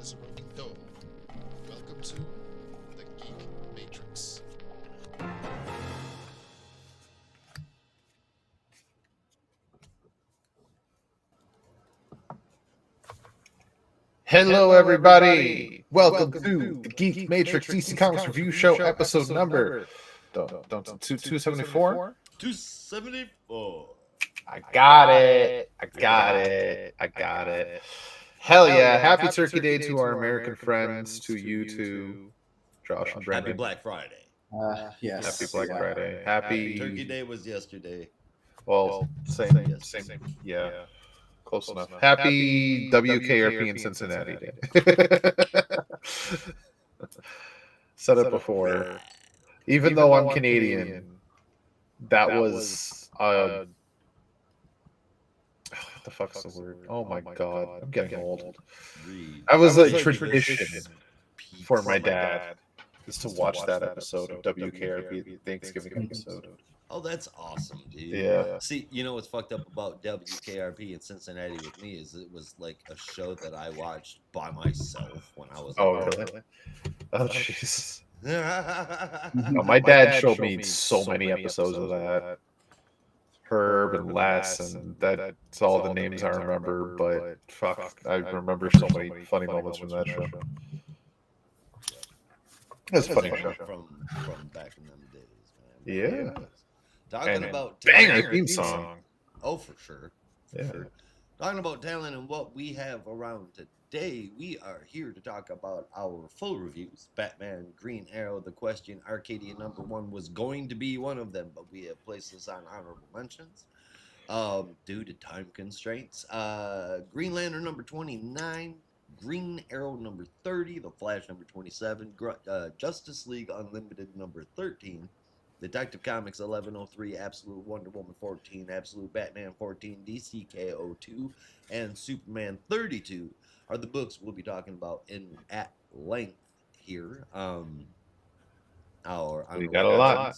is a broken door. Welcome to the Geek Matrix. Hello, everybody. Welcome to the Geek Matrix DC Comics Review Show, episode number 274. 274. I got it. Hell yeah! Happy Turkey Day to our American friends, to you too, Josh and Happy Brendan. Black Friday. Yes. Happy Black Friday. Happy Turkey Day was yesterday. Well, same. Yes. Yeah. Close enough. Happy WKRP in Cincinnati Day. Said it before. Even though I'm Canadian, that was what the fuck's the word? Oh my god, I'm getting old. That was a tradition for my dad, is to watch that episode of WKRP, the Thanksgiving episode. Oh, that's awesome, dude. Yeah. See, you know what's fucked up about WKRP in Cincinnati with me is it was like a show that I watched by myself when I was. Oh really? Oh jeez. No, My dad showed me so many episodes of that. Herb and Les, and that's all the names I remember. But fuck, I remember so many funny moments from that show. It's a funny show. From back in them days, man. Yeah. Talking And about banger talent. theme song. Oh, for sure. Yeah. Talking about talent and what we have around today, we are here to talk about our full reviews. Batman, Green Arrow, The Question, Arcadia #1 was going to be one of them, but we have placed this on honorable mentions due to time constraints. Green Lantern #29, Green Arrow #30, The Flash #27, Justice League Unlimited #13, Detective Comics 1103, Absolute Wonder Woman 14, Absolute Batman 14, DCKO 2, and Superman 32 are the books we'll be talking about at length here. We got a lot.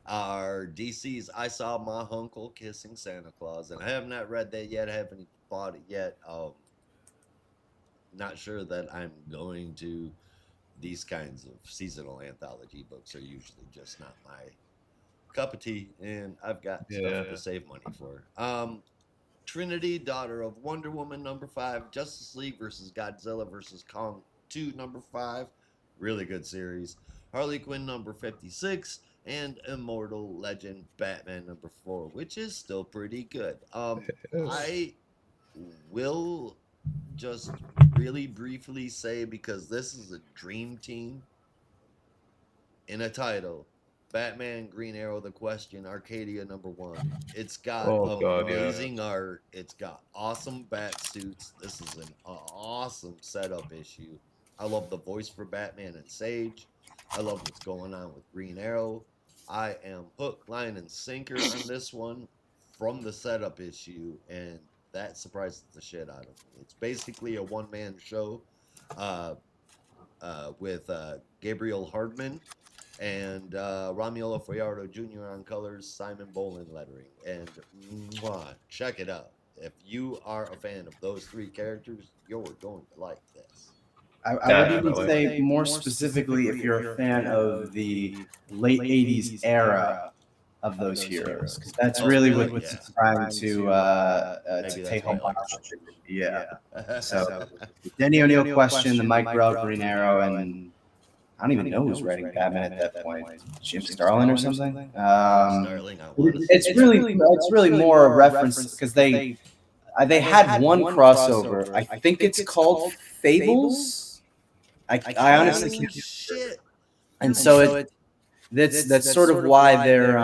Our DC's I Saw My Uncle Kissing Santa Claus, and I have not read that yet. I haven't bought it yet. Not sure that I'm going to. These kinds of seasonal anthology books are usually just not my cup of tea, and I've got stuff to save money for. Trinity, daughter of Wonder Woman #5, Justice League versus Godzilla versus Kong 2 #5, really good series. Harley Quinn #56, and Immortal Legend Batman #4, which is still pretty good. I will just really briefly say, because this is a dream team in a title, Batman, Green Arrow, The Question, Arcadia #1. It's got amazing art. It's got awesome bat suits. This is an awesome setup issue. I love the voice for Batman and Sage. I love what's going on with Green Arrow. I am hook, line, and sinker on this one from the setup issue, and that surprises the shit out of me. It's basically a one-man show with Gabriel Hardman and Romulo Fajardo Jr. on colors, Simon Bolin lettering. And check it out. If you are a fan of those three characters, you're going to like this. I would even say more specifically if you're a fan of the late 80s era of those heroes, because that's really what was trying to take home. Yeah. So Denny O'Neil Question, the Mike Grell Green Arrow, and I don't even know who's writing Batman at that point. Jim Starlin or something. It's really more a reference because they had one crossover. I think it's called Fables. I honestly can't. Shit. And so that's sort of why they're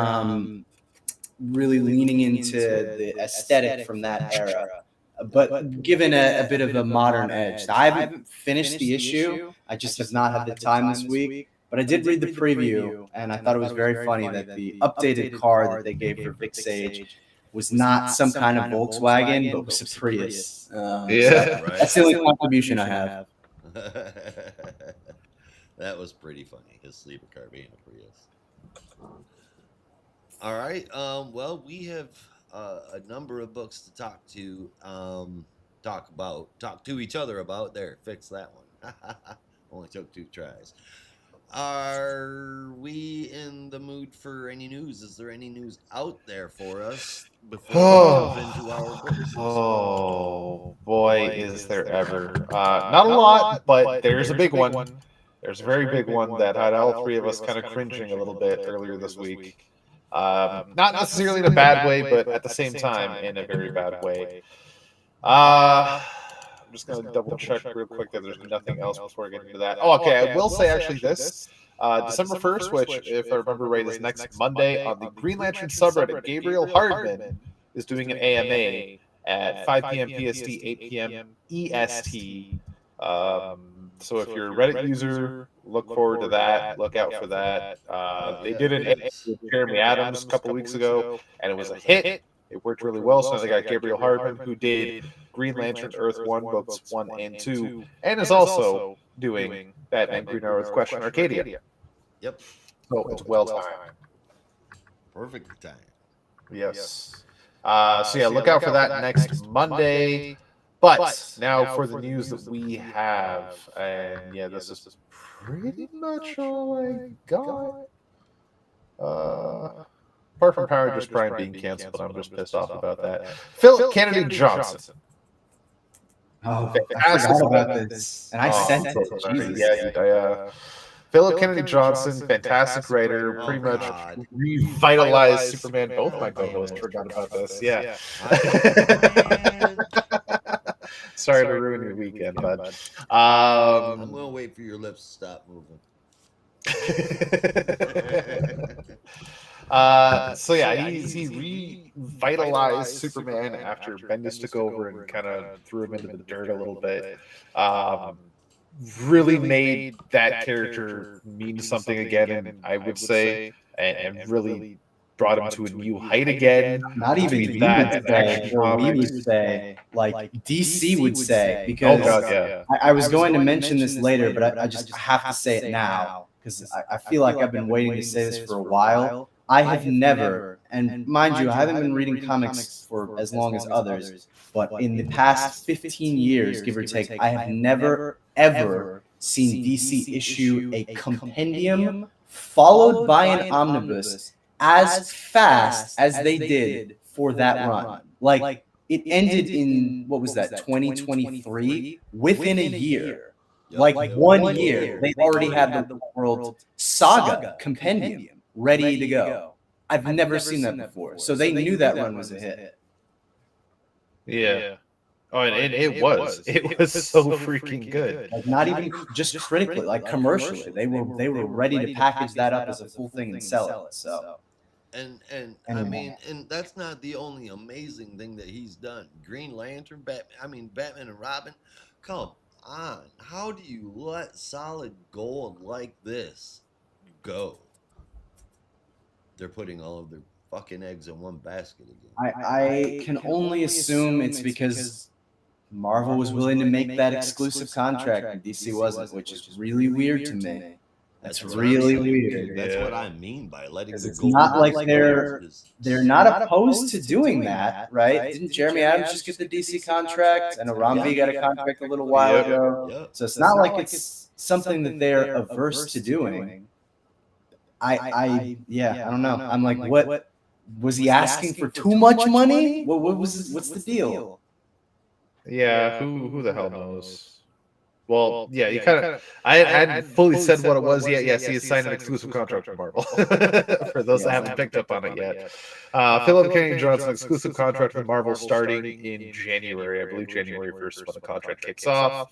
really leaning into the aesthetic from that era, but given a bit of a modern edge. Now, I haven't finished the issue. I just have not had the time this week. But I did read the preview, and I thought it was very funny that the updated car that they gave for Vic Sage was not some kind of Volkswagen, but was a Prius. Right. That's the only contribution I have. That was pretty funny, his sleeper car being a Prius. All right. Well, we have a number of books to talk to each other about. There, fix that one. Only took 2 tries. Are we in the mood for any news? Is there any news out there for us before we jump into our books? Oh boy, is there ever. Not a lot, but there's a big one. There's a very big one that had all three of us kind of cringing a little bit earlier this week. Not necessarily in a bad way, but at the same time in a very bad way. I'm just going to double check real quick that there's nothing else before I get into that. Oh, okay. I will say actually this. December 1st, which, if I remember right, is next Monday on the Green Lantern subreddit, Gabriel Hardman is doing an AMA at 5 p.m. PST, 8 p.m. EST. So if you're a Reddit user, look forward to that. Look out for that. They did an AMA with Jeremy Adams a couple weeks ago, and it was a hit. It worked really well. So they got Gabriel Hardman, who did Green Lantern Earth 1, books 1 and 2, and is also doing Batman Green Arrow with Question Arcadia. Yep. So it's well timed. Perfect time. Yes. So yeah, look out for that next Monday. But now for the news that we have, and yeah, this is pretty much all I got. Apart from Power Rangers Prime being canceled, but I'm just pissed off about that. Philip Kennedy Johnson. Oh, I forgot about this, and I sent it. Jesus. Yeah. Philip Kennedy Johnson, fantastic writer, pretty much revitalized Superman. Both my co-hosts forgot about this. Yeah. Sorry to ruin your weekend, bud. I'm gonna wait for your lips to stop moving. So yeah, he revitalized Superman after Bendis took over and kind of threw him into the dirt a little bit. Really made that character mean something again, and I would say, and really brought him to a new height again. Not even you would say, or we would say, like DC would say, because I was going to mention this later, but I just have to say it now because I feel like I've been waiting to say this for a while. I have never, and mind you, I haven't been reading comics for as long as others, but in the past 15 years, give or take, I have never, ever seen DC issue a compendium followed by an omnibus as fast as they did for that run. Like, it ended in, what was that, 2023? Within a year. Like 1 year, they already had the World Saga compendium ready to go. I've never seen that before. So they knew that run was a hit. Yeah. Oh, and it was so freaking good. Like, not even just critically, like commercially. They were ready to package that up as a full thing and sell it. So and I mean, and that's not the only amazing thing that he's done. Green Lantern, Batman and Robin. Come on. How do you let solid gold like this go? They're putting all of their fucking eggs in one basket again. I can only assume it's because Marvel was willing to make that exclusive contract and DC wasn't, which is really weird to me. That's really weird. That's what I mean by letting the it's gold. Not like they're not opposed to doing that, right? Didn't Jeremy Adams just get the DC contract, and Arambi got a contract a little while ago? Yep. So it's not like it's something that they're averse to doing. I don't know. I'm like, what was he asking for? Too much money? What's the deal? Yeah, who the hell knows? Well, yeah, you kind of. I hadn't fully said what it was yet. Yes, he has signed an exclusive contract with Marvel. For those that haven't picked up on it yet, Philip Kennedy Johnson exclusive contract with Marvel starting in January. I believe January 1st when the contract kicks off.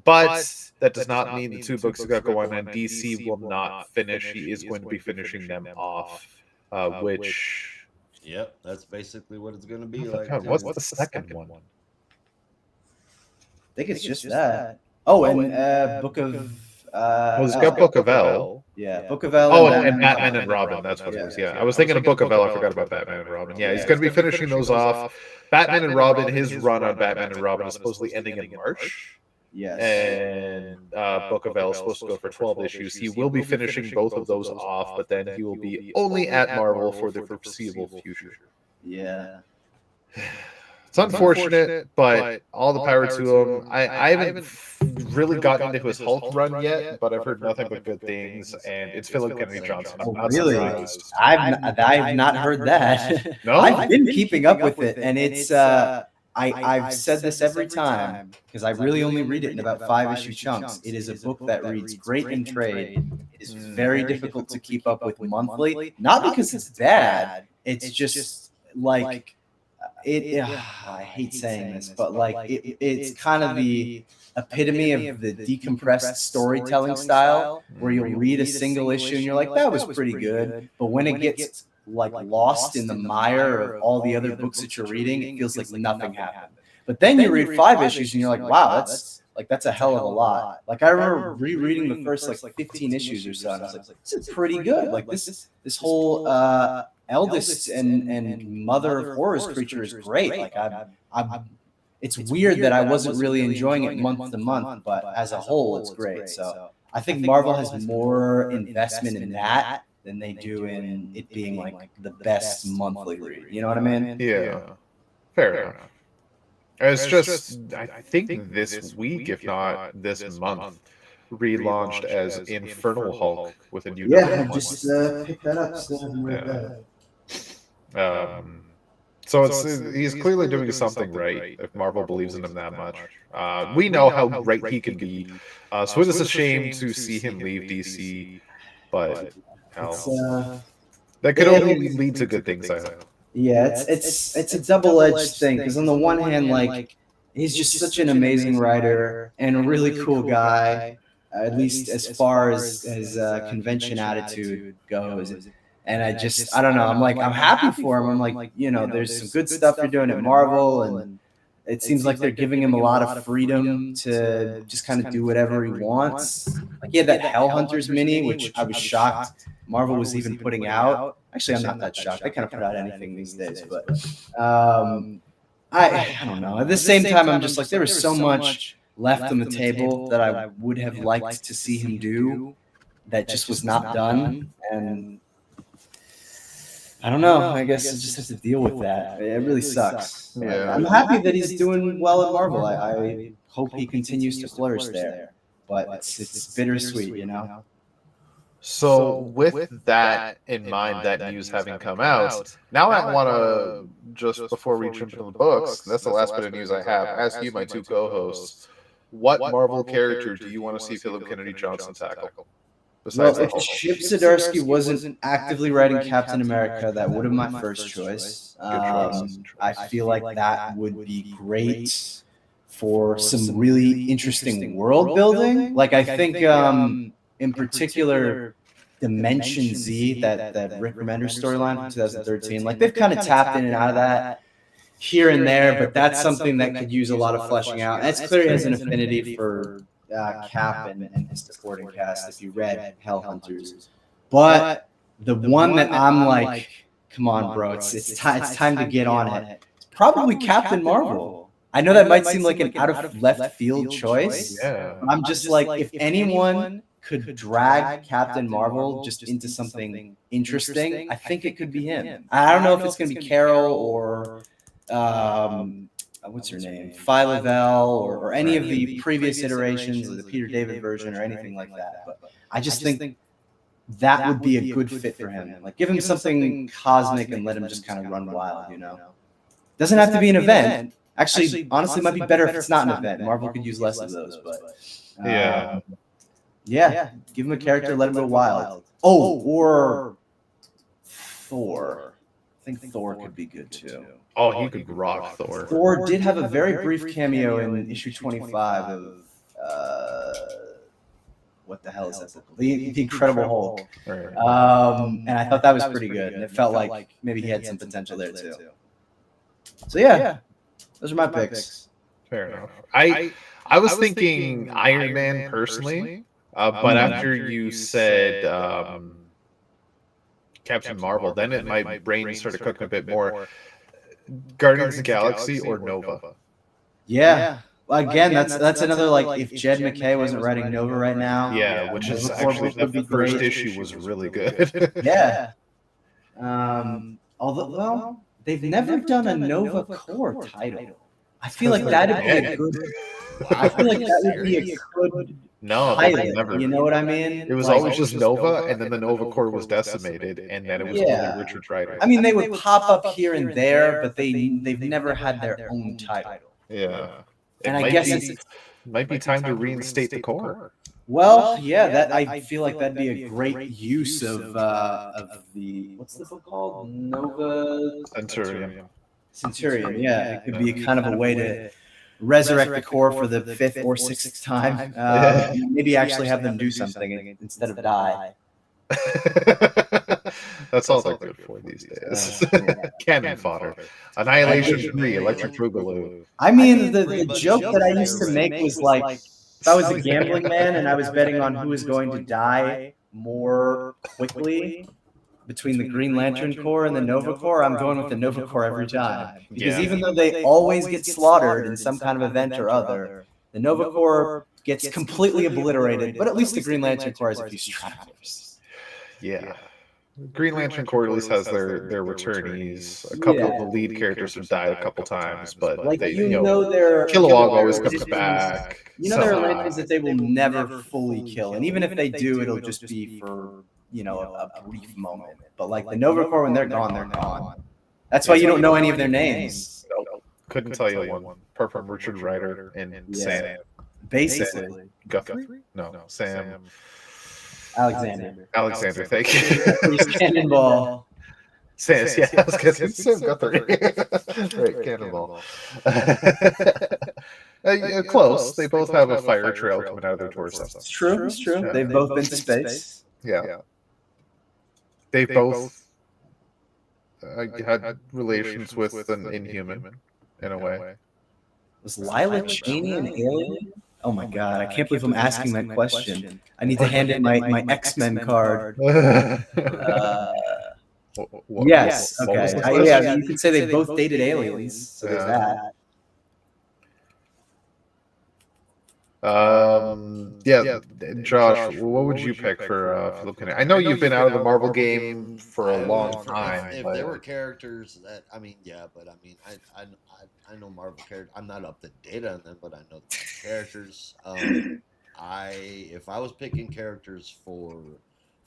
But that does not mean the 2 books have got going on. DC will not finish. He is going to be finishing them off, which. Yep, that's basically what it's going to be like. God, what's the second one? I think it's just that. Oh, and Book of. It's got Book of L. Yeah, Book of L. Oh, and Batman and Robin. That's what it was. Yeah, I was thinking of Book of L. I forgot about Batman and Robin. Yeah, he's going to be finishing those off. Batman and Robin. His run on Batman and Robin is supposedly ending in March. Yes. And Book of L is supposed to go for 12 issues. He will be finishing both of those off, but then he will be only at Marvel for the foreseeable future. Yeah. It's unfortunate, but all the power to him. I haven't really gotten into his Hulk run yet, but I've heard nothing but good things, and it's Philip Kennedy Johnson. I'm not really? surprised. I've not heard that. No? I've been keeping up with it, and it's I've said this every time because I really only read it in about 5-issue chunks. It is a book that reads great in trade. It is very difficult to keep up with monthly, not because it's bad. It's just like it. I hate saying this, but like it's kind of the epitome of the decompressed storytelling style, where you'll read a single issue and you're like, that was pretty good, but when it gets like lost in the mire of all the other books that you're reading, it feels like nothing happened. But then you read 5 issues and you're like, wow, that's a hell of a lot. Like I remember rereading the first like 15 issues or so, and I was like, this is pretty good. Like this whole eldest and mother of horrors creature is great. Like I'm it's weird that I wasn't really enjoying it month to month, but as a whole, it's great. So I think Marvel has more investment in that than they do in it being like the best monthly read. You know what I mean? Yeah. Fair enough. It's just, I think this week, if not this month, relaunched as Infernal Hulk with a new I just picked that up. Still haven't read that. So he's clearly doing something right if Marvel believes in him that much. We know how great he can be. So it is a shame to see him leave DC, but that could only lead to good things, I hope. Yeah, it's a double-edged thing, because on the one hand, like, he's just such an amazing writer and a really cool guy, at least as far as his convention attitude goes. And I don't know. I'm happy for him. I'm like, there's some good stuff you're doing at Marvel, and it seems like they're giving him a lot of freedom to just kind of do whatever he wants. Like he had that Hell Hunters mini, which I was shocked Marvel was even putting out. Actually, I'm not that shocked. They kind of put out anything these days, but I don't know. At the same time, I'm just like, there was so much left on the table that I would have liked to see him do that just was not done, and I don't know. I guess I just have to deal with that. It really sucks. Yeah. I'm happy that he's doing well at Marvel. I hope he continues to flourish there, but it's bittersweet, So with that in mind, that news having come out, now I want to, just before we jump into the books, that's the last bit of news I have, ask you, my two co-hosts, what Marvel character do you want to see Philip Kennedy Johnson tackle? Well, if Chip Zdarsky wasn't actively writing Captain America, that would have been my first choice. I feel like that would be great for some really interesting world building. Like I think in particular, Dimension Z, that Rick Remender storyline from 2013, like they've kind of tapped in and out of that here and there, but that's something that could use a lot of fleshing out. And it's clear he has an affinity for Cap and his supporting cast if you read Hell Hunters. But the one that I'm like, come on, bro, it's time to get on it. It's probably Captain Marvel. I know that might seem like an out of left field choice. Yeah. I'm just like, if anyone could drag Captain Marvel just into something interesting, I think it could be him. I don't know if it's going to be Carol or what's her name, Phi Lavelle, or any of the previous iterations of the Peter David version or anything like that. But I just think that would be a good fit for him. Like give him something cosmic and let him just kind of run wild, Doesn't have to be an event. Actually, honestly, it might be better if it's not an event. Marvel could use less of those, but yeah, give him a character, let him go wild. Oh, or Thor. I think Thor could be good too. Oh, he could rock Thor. Thor did have a very brief cameo in issue 25 of what the hell is that? The Incredible Hulk. And I thought that was pretty good. And it felt like maybe he had some potential there too. So yeah, those are my picks. Fair enough. I was thinking Iron Man personally, but after you said Captain Marvel, then my brain started cooking a bit more. Guardians of the Galaxy or Nova? Yeah. Well, again, that's another like if Jed McKay wasn't writing Nova right now. Yeah, which is actually the first issue was really good. Yeah. Although, well, they've never done a Nova Core title. I feel like that'd be a good. I feel like that would be a good No, pilot. never. You know what I mean? It was always just Nova, and then the Nova Corps was decimated, and then it was only Richard Rider. I mean, they would pop up here and there, but they've never had their own title. Yeah. And I guess it might be time to reinstate the Corps. Well, yeah, that I feel like that'd be a great use of the what's this book called? Nova Centurion. Yeah, it could be kind of a way to resurrect the Corps for the 5th or 6th time. Maybe actually have them do something instead of die. That's all they're good for these days. Cannon fodder. Annihilation 3, Electric Boogaloo. I mean, the joke that I used to make was like, if I was a gambling man and I was betting on who was going to die more quickly between the Green Lantern Corps and the Nova Corps, I'm going with the Nova Corps every time. Because even though they always get slaughtered in some kind of event or other, the Nova Corps gets completely obliterated, but at least the Green Lantern Corps has a few stragglers. Yeah. Green Lantern Corps at least has their returnees. A couple of the lead characters have died a couple times, but like, they, Kilowog always comes back. You know, there are lanterns that they will never fully kill, and even if they do, it'll just be for a brief moment. But like the Nova Corps, when they're gone, they're gone. That's why you don't know any of their names. Couldn't tell you one. Apart from Richard Rider and Sam. Basically, Guthrie? No, Sam. Alexander, thank you. Cannonball. Sam, yeah, I was going to say Sam Guthrie. Right, Cannonball. Close. They both have a fire trail coming out of their torsos. It's true. Yeah. They've both been to space. Yeah. They both had relations with an Inhuman, in a way. Was Lila Cheney an alien? Oh my God, I can't believe I'm asking that question. I need to hand in my X-Men card. Yes, okay. Yeah, you could say they both dated aliens, so there's that. Josh, what would you pick for Philip Kennedy? I know you've been out of the Marvel game for a long time. If there were characters that, I know Marvel characters. I'm not up to date on them, but I know the characters. If I was picking characters for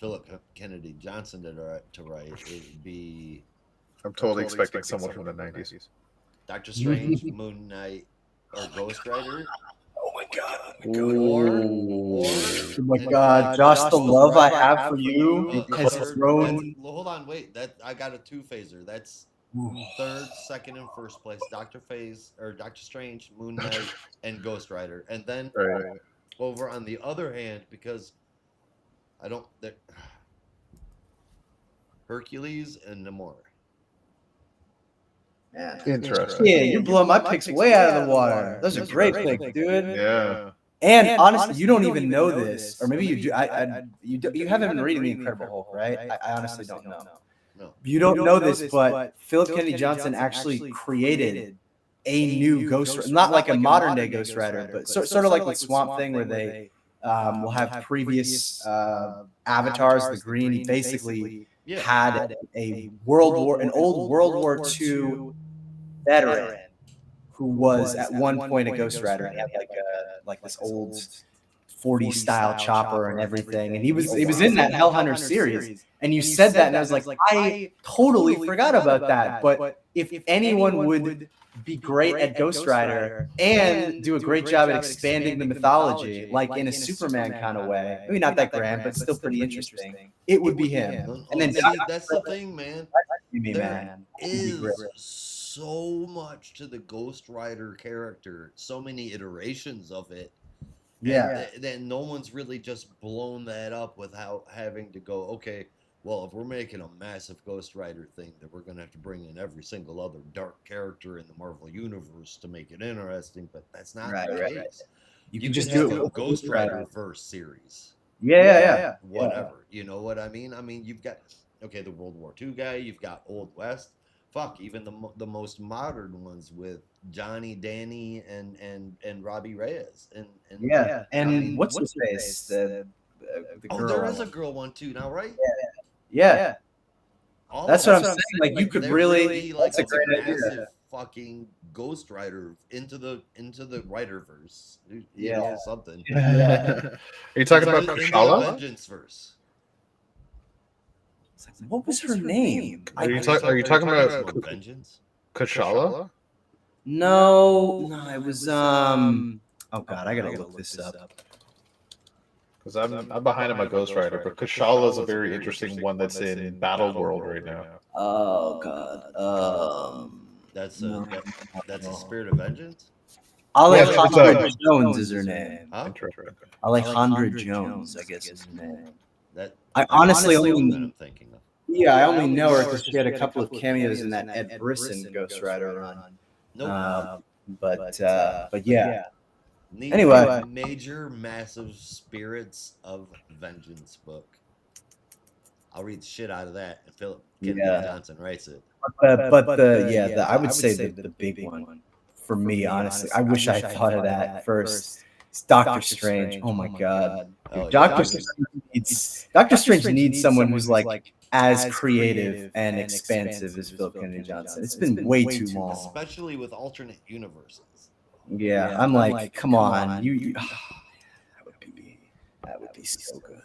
Philip Kennedy Johnson to write, it would be. I'm totally expecting someone from the 90s. Doctor Strange, Moon Knight, or Ghost Rider. Oh my God. Oh my God. Josh, the love I have for you has grown. Hold on, wait. I got a two-phaser. That's third, second, and first place. Doctor Strange, Moon Knight, and Ghost Rider. And then over on the other hand, because Hercules and Namor. Yeah. Interesting. Yeah, you're blowing my picks way out of the water. Those are great picks, dude. Yeah. And honestly, you don't even know this, or maybe you do. You haven't been reading The Incredible Hulk, right? I honestly don't know. No. You don't know this, but Philip Kennedy Johnson actually created a new Ghost Rider, not like a modern day Ghost Rider, but sort of like the Swamp Thing, where they will have previous avatars. The Green, he basically had an old World War II veteran who was at one point a Ghost Rider. He had like this old 40 style chopper and everything, and he was in that Hellhunter series. And you said that, and I was like, I totally forgot about that. But if anyone would be great at Ghost Rider and do a great job at expanding the mythology, like in a Superman kind of way, maybe not that grand, but still pretty interesting, it would be him. And then that's the thing, man. There is so much to the Ghost Rider character, so many iterations of it. Yeah. Then no one's really just blown that up without having to go, okay, well, if we're making a massive Ghost Rider thing, then we're going to have to bring in every single other dark character in the Marvel Universe to make it interesting, but that's not the case. You can just do it with Ghost Rider verse series. Yeah. Whatever. You know what I mean? I mean, you've got, the World War II guy, you've got Old West. Fuck, even the most modern ones with Johnny, Danny, and Robbie Reyes. And what's his face? The girl. There is a girl one too now, right? Yeah. That's what I'm saying. Like, you could really. That's a great idea. fucking Ghost Rider into the Riderverse. Something. Are you talking about into the Kushala? Vengeance verse. What was her name? Are you talking about Vengeance? Kushala? No, it was oh god, I gotta look this up. Because I'm behind on my Ghost Rider, but Kushala is a very interesting one that's in Battle World right now. Oh god. That's a Spirit of Vengeance? Alejandra Jones is her name. Huh? Alejandra Jones, I guess is her name. I honestly only I'm thinking of. Yeah, I only know her because she had a couple of cameos in that Ed Brisson Ghost Rider run. Nope. But yeah. Anyway, major, massive Spirits of Vengeance book. I'll read the shit out of that if Philip Kennedy Johnson writes it. I would say the big one for me, honestly. I wish I thought of that first. It's Doctor Strange. Oh my god. Doctor Strange needs someone who's like as creative and expansive as Philip Kennedy Johnson. It's been way too long, especially with alternate universes. Yeah, I'm like, come on, you that would be so good.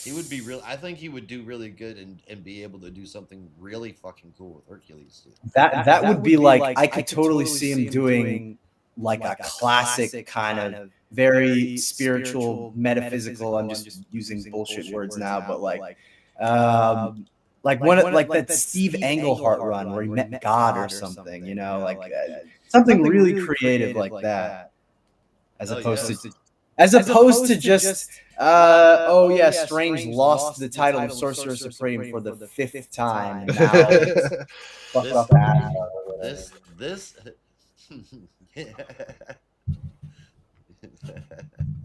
He would be real. I think he would do really good and be able to do something really fucking cool with Hercules too. That would be like I could totally see him doing like a classic kind of very spiritual, metaphysical. I'm just using bullshit words now, but like one like that Steve Englehart run where he met God or something, you know, like something really creative like that, as opposed to just Strange lost the title of Sorcerer Supreme for the 5th time. This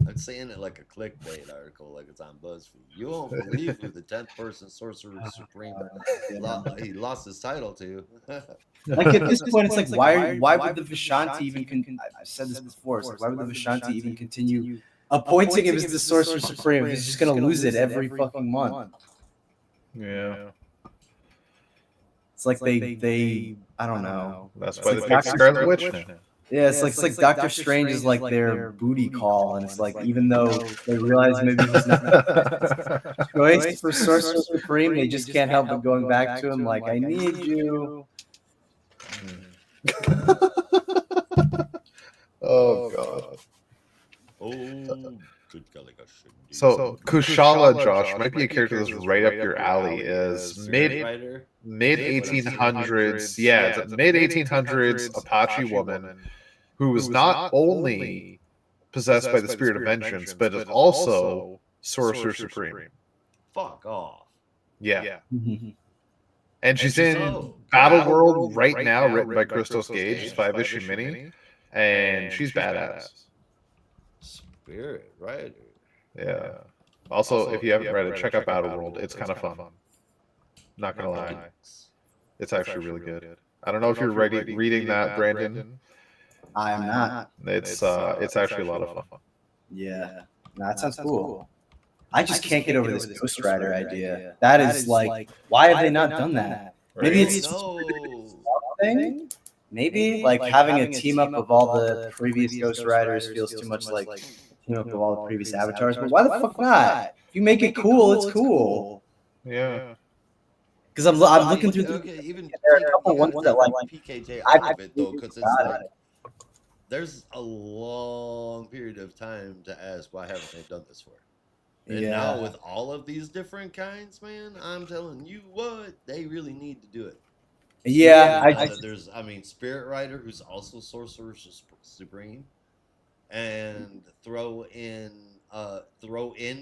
I'm saying it like a clickbait article, like it's on BuzzFeed. You won't believe who the 10th person Sorcerer Supreme he lost his title to. Like at this point, it's like why would the Vishanti even? I've said this before. It's like, why would the Vishanti even continue appointing him as the Sorcerer Supreme? He's just gonna lose it every fucking month. Yeah. It's like they I don't know. That's why they picked Scarlet Witch now. Yeah, it's like Doctor Strange is like their booty call, and it's like even though they realize maybe he's not choice for Sorcerer Supreme, they just can't help but going back to him like, I need you. Oh god. Oh, good golly gosh. So Kushala, Josh, might be a character that's right up your alley. Is mid 1800s, mid 1800s Apache woman who was not only possessed by the spirit of vengeance, but is also Sorcerer Supreme. Fuck off. Yeah. And she's in Battle World right now, written by Christos Gage. It's 5-issue mini, and she's badass. Spirit Rider. Yeah. Also, if you haven't read it, check out Battle World. It's kind of fun. Not gonna lie, it's actually really good. I don't know if you're reading that, Brandon. I am not. It's actually a lot of fun. Yeah, that sounds cool. I just can't get over this Ghost Rider idea. That is like, why have they not done that? Maybe it's thing. Maybe like having a team up of all the previous Ghost Riders feels too much like team up of all the previous avatars. But why the fuck not? If you make it cool, it's cool. Yeah. Because I'm looking through even there are a couple ones that like PKJ out of it though, because it's like there's a long period of time to ask why haven't they done this for? And now with all of these different kinds, man, I'm telling you what, they really need to do it. Yeah, there's Spirit Rider, who's also Sorcerer Supreme, and throw in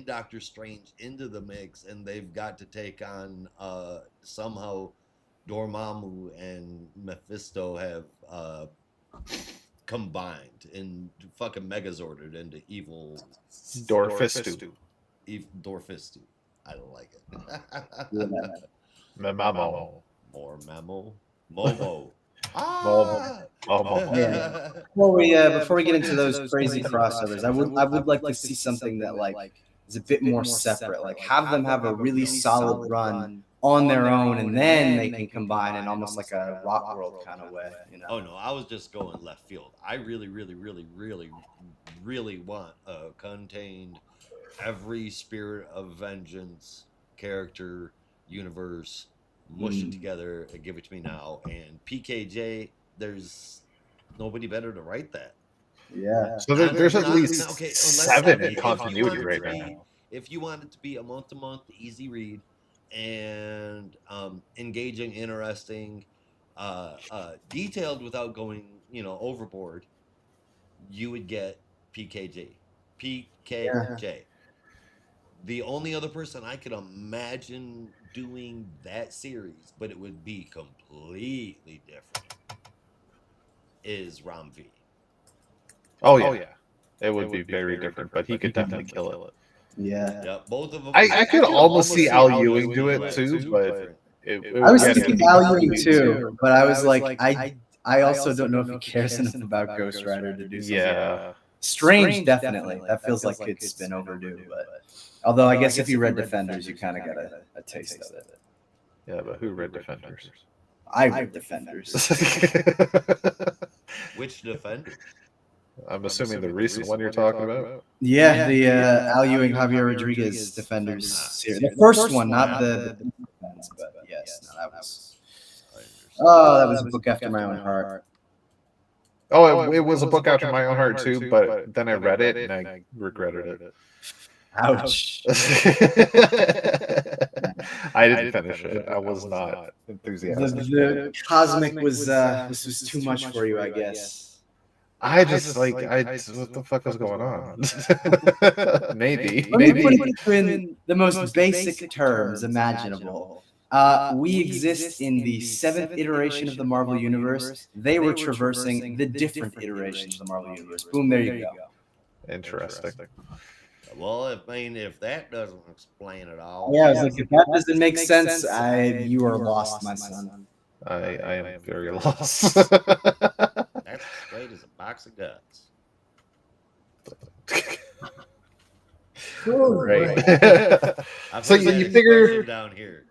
Doctor Strange into the mix, and they've got to take on somehow Dormammu and Mephisto have combined and fucking Megazorded into evil Dorfistu. Dorfistu. I don't like it. Mammo. More Mammo. Momo. Yeah. Before we get into those crazy crossovers, I would like to see something that like is a bit more separate. Like have them have a really solid run on their own, and then they can combine in almost like a Rock World kind of way, you know. Oh no, I was just going left field. I really want a contained every Spirit of Vengeance character universe, mush it together and give it to me now. And PKJ, there's nobody better to write that. Yeah. So there's at least 7 in continuity right now. If you want it to be a month-to-month easy read and engaging, interesting, detailed without going, overboard, you would get PKJ. PKJ. Yeah. The only other person I could imagine doing that series, but it would be completely different, is Ram V. Oh yeah. It would be very different, but he could definitely kill it. Yeah. Yeah, both of them. I could almost see Al Ewing do it too, but I was thinking Al Ewing too, but I was like, I also don't know if he cares enough about Ghost Rider to do something. Yeah. Strange, definitely. That feels like it's been overdue, but although I guess if you read Defenders, you kind of got a taste of it. Yeah, but who read Defenders? I read Defenders. Which Defenders? I'm assuming the recent one you're talking about. Yeah, the Al Ewing, Javier Rodriguez Defenders series. The first one, not the defense, but yes, no, that was. Oh, that was a book after my own heart. Oh, it was a book after my own heart too, but then I read it and I regretted it. Ouch. I didn't finish it. I was not enthusiastic. The cosmic was this was too much for you, I guess. I just what the fuck is going on? Maybe. Let me put it in the most basic terms imaginable. We exist in the 7th iteration of the Marvel Universe. They were traversing the different iterations of the Marvel Universe. Boom, there you go. Interesting. Well, if that doesn't explain it all. Yeah, I was like, if that doesn't make sense, you are lost, my son. I am very lost. That's straight as a box of guts. Right. So you figure down here.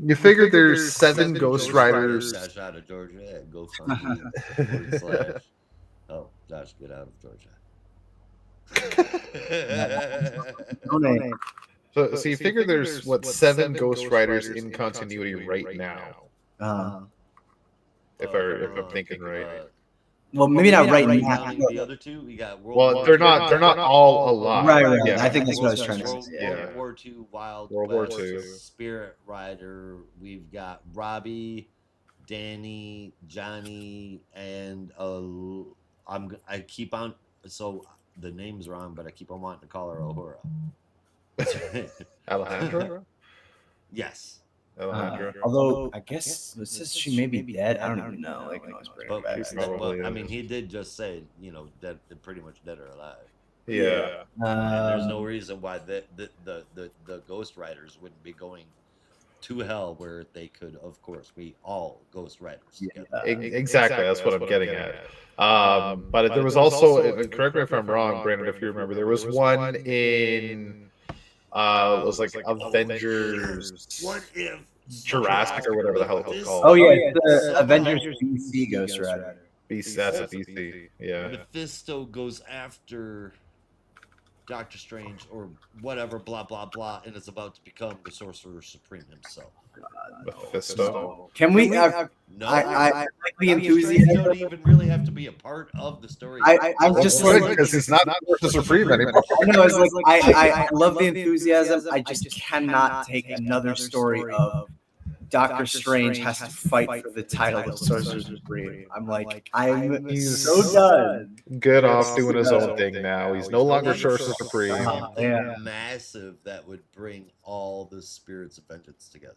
You figure there's 7 Ghost Riders. Josh out of Georgia. Go / Oh, Josh, get out of Georgia. So you figure there's 7 Ghost Riders in continuity right now. If I'm thinking right. Well, maybe not right now. The other two, we got World War II. They're not all alive. Right. Yeah. I think that's what I was trying to say. World War II, World War II, Spirit Rider. We've got Robbie, Danny, Johnny, and I keep on. So the name's wrong, but I keep on wanting to call her Uhura. Alejandra. Yes. Although I guess it says she may be dead. I don't even know. They can always bring her back. But I mean, he did just say, dead, pretty much dead or alive. Yeah. There's no reason why the Ghost Riders wouldn't be going to hell, where they could, of course, be all Ghost Riders. Exactly. That's what I'm getting at. But there was also, correct me if I'm wrong, Brandon, if you remember, there was one in. It was like Avengers. What if Jurassic or whatever the hell it was called? Oh yeah, the Avengers BC Ghost Rider. That's a BC. Yeah. Mephisto goes after Doctor Strange or whatever, blah blah blah, and is about to become the Sorcerer Supreme himself. Mephisto. Can we? No, I like the enthusiasm. Don't even really have to be a part of the story. I'm just like, because he's not the Supreme anymore. I know. It's like I love the enthusiasm. I just cannot take another story of Doctor Strange has to fight for the title of Sorcerer Supreme. I'm like, he's so done. Good off doing his own thing now. He's no longer Sorcerer Supreme. Yeah. Massive that would bring all the spirits of vengeance together.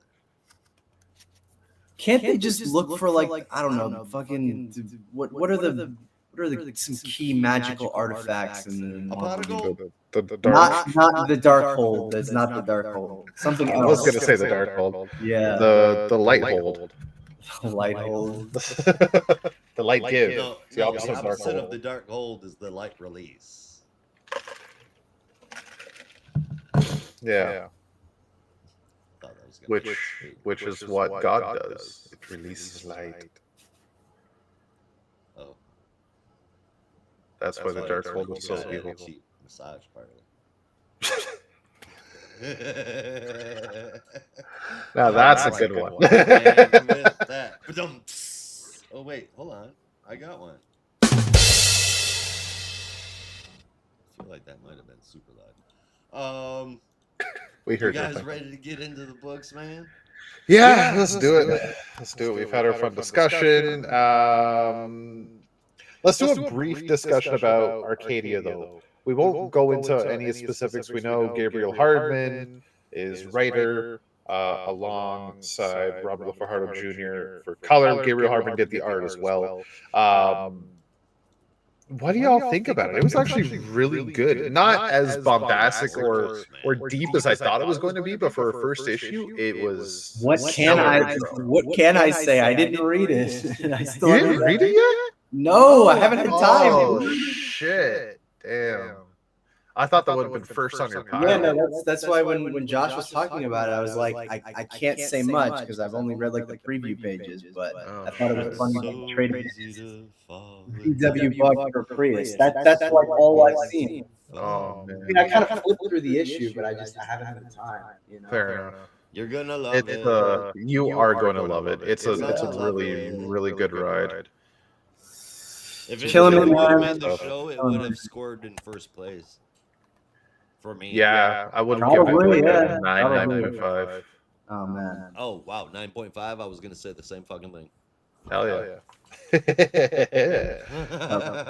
Can't they just look for like I don't know, fucking what are the some key magical artifacts in the dark, not the dark hold. That's not the dark hold. Something else. I was gonna say the dark hold. Yeah. The light hold. The light hold. The light give. The opposite of the dark hold is the light release. Yeah. which is what God does. It releases light. Oh, That's why the dark world is so evil. Cheap massage parlor. Now that's a good one. And with that, oh wait, hold on, I got one. I feel like that might have been super loud. We heard you guys nothing. ready to get into the books, man? Yeah, let's do it. Let's do it. We've had our fun discussion. Let's do a brief discussion about Arcadia, though. We won't go into any specifics. We know Gabriel Hardman is writer alongside Robert LaFajardo Jr. for color. Gabriel Hardman did the art as well. What do y'all think about it? It was actually really good. Not as bombastic or deep as I thought it was going to be, but for a first issue, it was. What can I say? I didn't read it. I still You didn't read it yet? No, I haven't had time. Oh shit! Damn. I thought that would have been first on your pile. Yeah, no, that's why when Josh was talking about it, I was like, I can't say much because I've only read like the preview pages, but I thought it was funny to trade VW bug for Prius. That's like all I've seen. Oh man. I mean, I kind of flipped through the issue, but I haven't had the time. You know? Fair enough. You're gonna love it. You are going to love it. It's a really good ride. If it would have been the show, it would have scored in first place. For me. Yeah, I would give it like a 9.5. Oh man. Oh wow, 9.5. I was gonna say the same fucking thing. Hell yeah.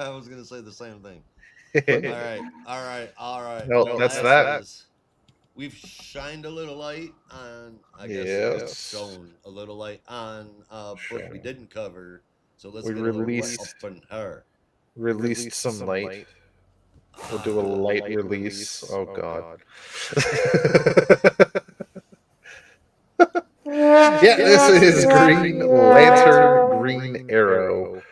I was gonna say the same thing. All right. No, that's that. We've shined a little light on, I guess, shown a little light on a book we didn't cover. So let's get a little light up on her. Released some light. We'll do a light release. Oh god. Yeah, this is Green Lantern, Green Arrow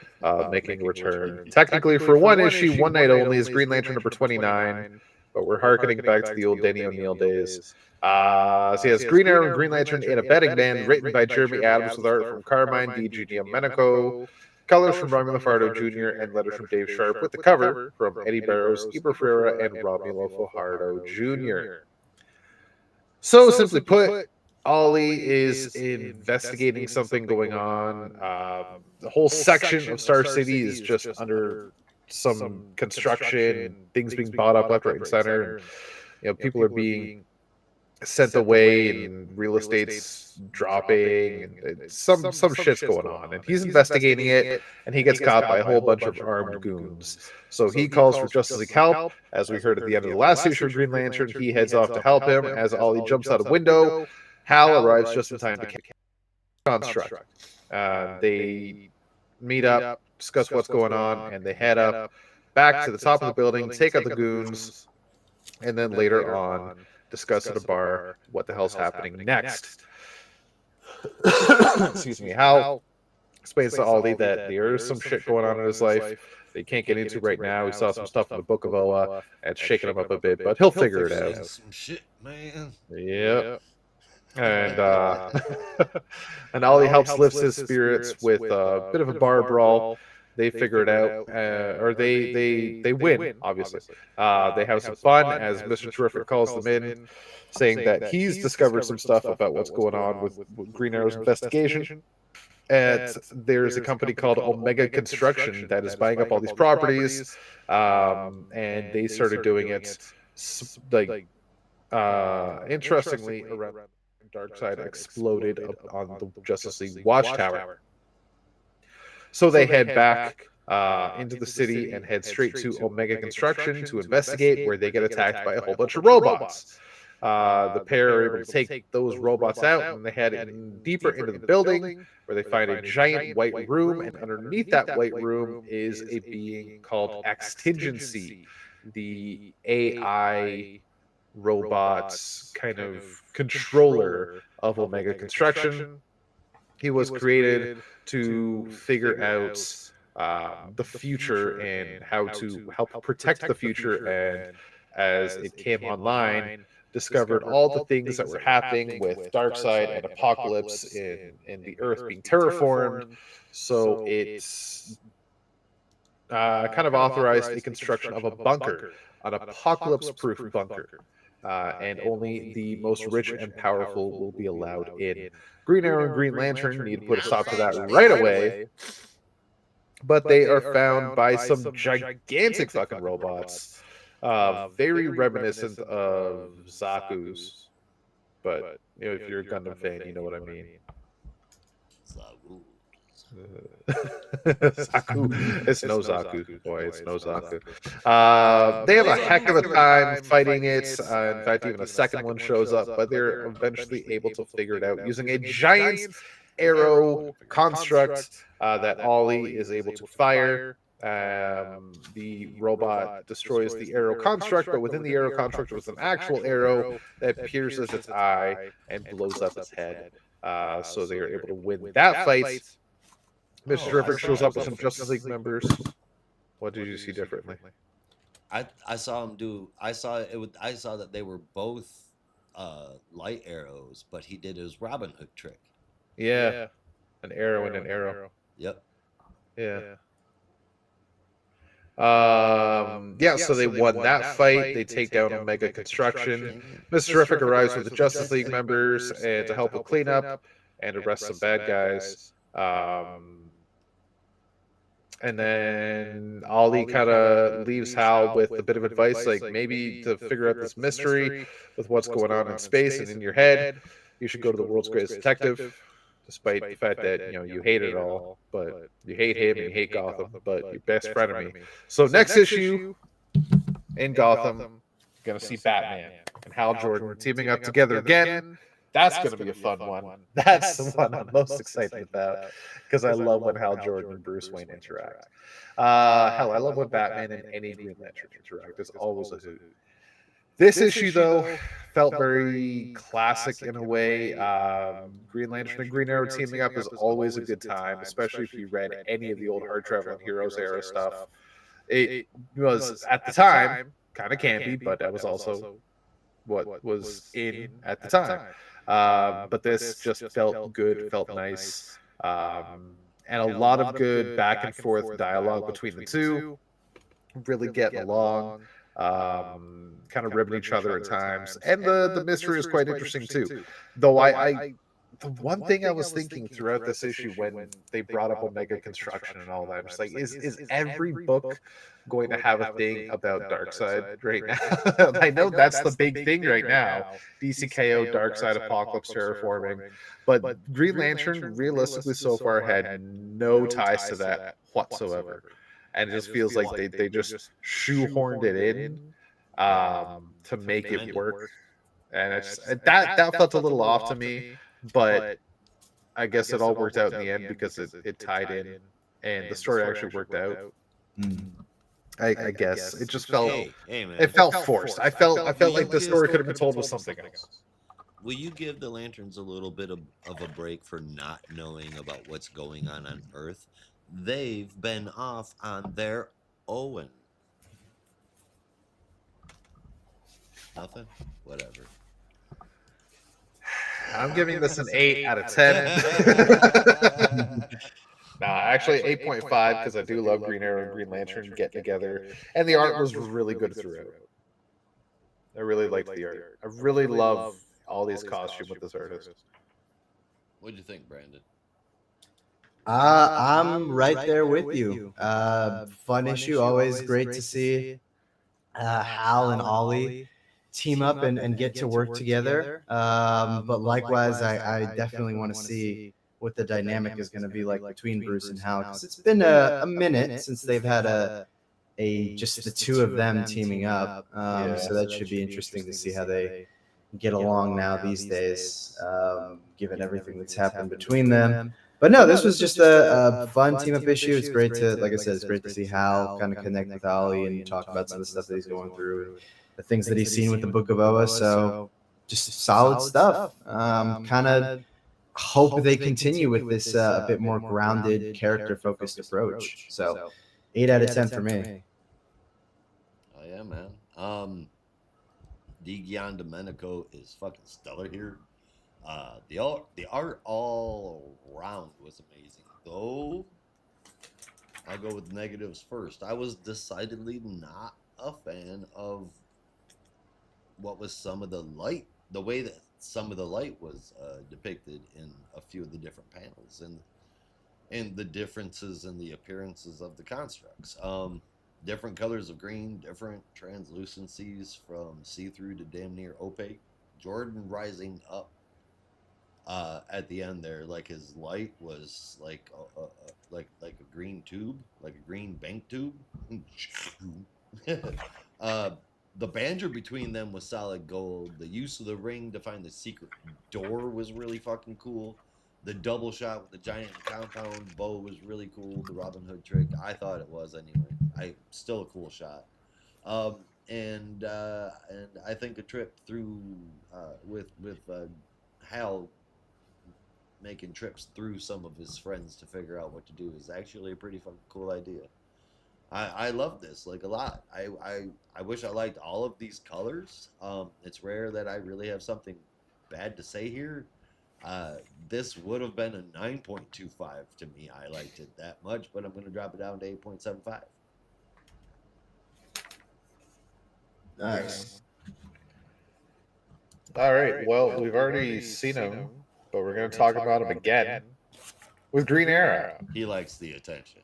making a return. Technically, for one issue, one night only, is Green Lantern number 29, but we're harkening back to the old Denny O'Neil days. So yes, Green Arrow and Green Lantern in a betting man, written by Jeremy Adams with art from Carmine Di Giandomenico. Colors from Romulo Fajardo Jr. and letters from Dave Sharp, with the cover from Eddie Barrows, Eber Ferreira, and Romulo Fajardo Jr. So, simply put, Ollie is investigating something going on. The whole section of Star City is just under some construction, things being bought up left, right, and center. And, people are being sent away, and real estate's dropping, and some shit's going on, and he's investigating it, and he gets caught by a whole bunch of armed goons. So he calls for Justice League help. As we heard at the end of the last issue of Green Lantern, he heads off to help him. As Ollie jumps out a window, Hal arrives just in time to construct. They meet up, discuss what's going on, and they head up back to the top of the building, take out the goons, and then later on discuss at a bar what the hell's happening next. Excuse me. Hal explains to Ollie that there is some shit going on in his life they can't get into right now. He saw some stuff in the Book of Oa, and it's shaking him up a bit, but he'll figure it out. Some shit, man. Yep. And and Ollie helps lift his spirits with a bit of a bar brawl. They figure it out, or they win, obviously. They have some fun as Mr. Terrific calls them in, saying that he's discovered some stuff about what's going on with Green Arrow's investigation. And there's a company called Omega Construction that is buying up all these properties, and they started doing it, like, interestingly, around Darkseid exploded on the Justice League Watchtower. So they head back into the city and head straight to Omega Construction to investigate, where they get attacked by a whole bunch of robots. The pair are able to take those robots out, and they head deeper into the building, where they find a giant white room, and underneath that white room is a being called Extingency, the AI robots kind of controller of Omega Construction. He was created to figure out the future and how to help protect the future, and as it came online, discovered all the things that were happening with Darkseid and Apocalypse in the Earth being terraformed. So it's kind of authorized the construction of a bunker, an apocalypse-proof bunker. And only the most rich and powerful will be allowed in. Green Arrow and Green Lantern need to put a stop to that right away. But they are found by some gigantic fucking robots, very reminiscent of Zaku's. But if you're a Gundam fan, you know what I mean. Zaku. It's no Zaku, boy. It's no Zaku. They have a heck of a time fighting it. In fact, even a second one shows up, but they're eventually able to figure it out using a giant arrow construct that Ollie is able to fire. The robot destroys the arrow construct, but within the arrow construct was an actual arrow that pierces its eye and blows up its head. So they are able to win that fight. Mr. Terrific shows up with some Justice League members. What did you see differently? I saw him do. I saw that they were both light arrows, but he did his Robin Hood trick. Yeah, an arrow and an arrow. Yep. Yeah. So they won that fight. They take down Omega Construction. Mr. Terrific arrives with the Justice League members and to help with cleanup and arrest some bad guys. And then Ollie kind of leaves Hal with a bit of advice, like maybe to figure out this mystery with what's going on in space and in your head, you should go to the world's greatest detective. Despite the fact that you hate it all, but you hate him and you hate Gotham, but you're best friend of me. So next issue in Gotham, you're gonna see Batman and Hal Jordan teaming up together again. That's gonna be a fun one. That's the one I'm most excited about because I love when Hal Jordan and Bruce Wayne interact. Hell, I love when Batman and any Green Lantern interact. It's always a hoot. This issue, though, felt very classic in a way. Green Lantern and Green Arrow teaming up is always a good time, especially if you read any of the old Hard Traveling Heroes era stuff. It was, at the time, kind of campy, but that was also what was in at the time. But this just felt good, felt nice, and a lot of good back and forth dialogue between the two. Really getting along. Kind of ribbing each other at times, and the mystery is quite interesting too. Though the one thing I was thinking throughout this issue when they brought up Omega Construction and all that, I'm just like, is every book going to have a thing about Darkseid right now? I know that's the big thing right now. DCKO, Darkseid, Apocalypse, terraforming, but Green Lantern realistically so far had no ties to that whatsoever. And it just feels like they just shoehorned it in to make it work. And it's that felt a little off to me, but I guess it all worked out in the end because it tied in and the story actually worked out. I guess it just felt it felt forced. I felt like the story could have been told with something else. Will you give the Lanterns a little bit of a break for not knowing about what's going on Earth? They've been off on their own. Nothing? Whatever. I'm giving this an 8 out of 10. Nah, actually 8.5 because I do love Green Arrow and Green Lantern get together. And the art was really good throughout. I really liked the art. I really love all these costumes with this artist. What do you think, Brandon? I'm right there with you. Fun issue, always great to see Hal and Ollie team up and get to work together. But likewise, I definitely want to see what the dynamic is going to be like between Bruce and Hal, because it's been a minute since they've had a just the two of them teaming up. So that should be interesting to see how they get along now these days, given everything that's happened between them. But no, this was just a fun team up issue. It's great to, like I said, it's great to see Hal kind of connect with Ollie and talk about some of the stuff that he's going through, and the things that he's seen with the Book of Oa. So just solid stuff. Kind of hope they continue with this a bit more grounded, character-focused approach. So 8 out of 10 for me. Oh yeah, man. Gian Domenico is fucking stellar here. The art all around was amazing, though. I'll go with negatives first. I was decidedly not a fan of what was some of the light, the way that some of the light was depicted in a few of the different panels, and the differences in the appearances of the constructs. Different colors of green, different translucencies from see-through to damn near opaque. Jordan rising up at the end there, like his light was like like a green tube, like a green bank tube. uh, the banter between them was solid gold. The use of the ring to find the secret door was really fucking cool. The double shot with the giant compound bow was really cool. The Robin Hood trick, I thought it was anyway. Still a cool shot. Um, and I think a trip through with Hal making trips through some of his friends to figure out what to do is actually a pretty fucking cool idea. I love this like a lot. I wish I liked all of these colors. It's rare that I really have something bad to say here. This would have been a 9.25 to me. I liked it that much, but I'm going to drop it down to 8.75. Nice. All right. Well, we've already seen him, but we're going to talk about him again with Green Arrow. He likes the attention.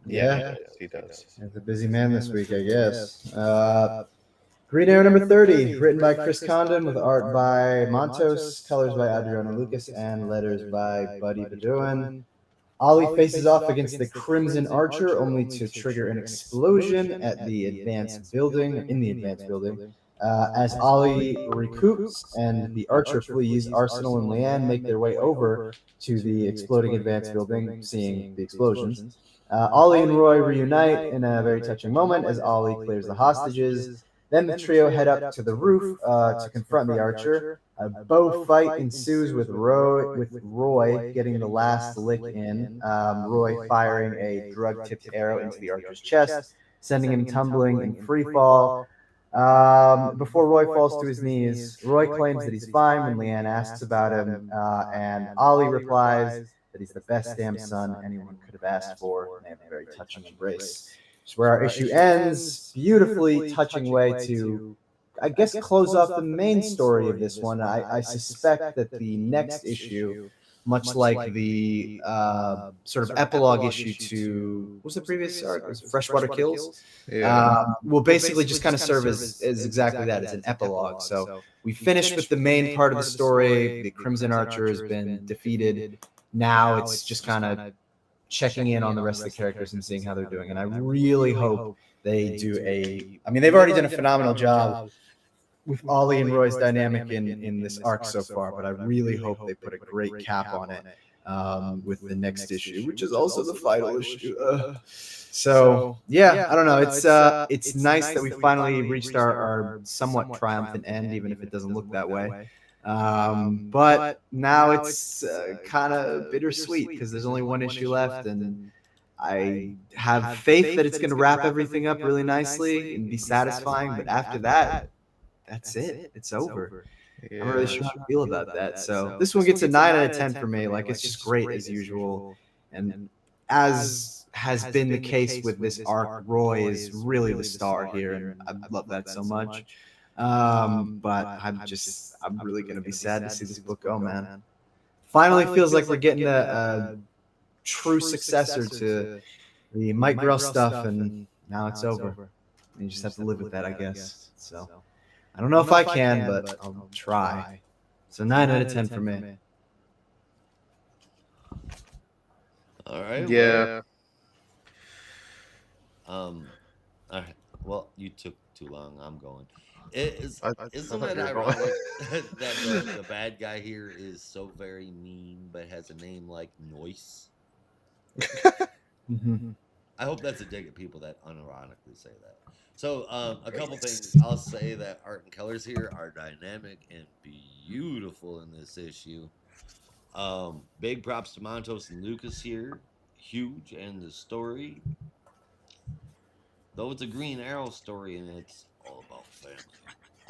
Yeah, he does. He's a busy man this week, I guess. Green Arrow number 30, written by Chris Condon with art by Montos, colors by Adriano Lucas, and letters by Buddy Bedouin. Ollie faces off against the Crimson Archer, only to trigger an explosion at the advanced building, as Ollie recoups and the Archer flees, Arsenal and Leanne make their way over to the exploding advanced building, seeing the explosions. Ollie and Roy reunite in a very touching moment as Ollie clears the hostages. Then the trio head up to the roof to confront the Archer. A bow fight ensues with Roy getting the last lick in. Roy firing a drug-tipped arrow into the Archer's chest, sending him tumbling in free fall. Before Roy falls to his knees, Roy claims that he's fine when Leanne asks about him, and Ollie replies that he's the best damn son anyone could have asked for, and they have a very touching embrace. It's where our issue ends. Beautifully touching way to, I guess, close off the main story of this one. I suspect that the next issue, much like the sort of epilogue issue to, what was the previous arc? Was it Freshwater Kills? Will basically just kind of serve as exactly that, as an epilogue. So we finished with the main part of the story. The Crimson Archer has been defeated. Now it's just kind of checking in on the rest of the characters and seeing how they're doing. And I really hope they do I mean, they've already done a phenomenal job with Ollie and Roy's dynamic in this arc so far, but I really hope they put a great cap on it with the next issue, which is also the final issue. So yeah, I don't know. It's nice that we finally reached our somewhat triumphant end, even if it doesn't look that way. But now it's kind of bittersweet because there's only one issue left, and I have faith that it's going to wrap everything up really nicely and be satisfying. But after that, that's it. It's over. I'm not really sure how to feel about that. So this one gets a 9 out of 10 for me. Like, it's just great as usual. And as has been the case with this arc, Roy is really the star here, and I love that so much. But I'm really going to be sad to see this book go, man. Finally feels like we're getting a true successor to the Mike Grell stuff, and now it's over. You just have to live with that, I guess. So I don't know if I can, but I'll try. So 9 out of 10 for me. All right. Yeah. All right. Well, you took too long. I'm going. Isn't it you're ironic that the bad guy here is so very mean, but has a name like Noise? I hope that's a dig at people that unironically say that. So a couple things. I'll say that art and colors here are dynamic and beautiful in this issue. Big props to Montos and Lucas here. Huge. And the story, though it's a Green Arrow story and it's all about family,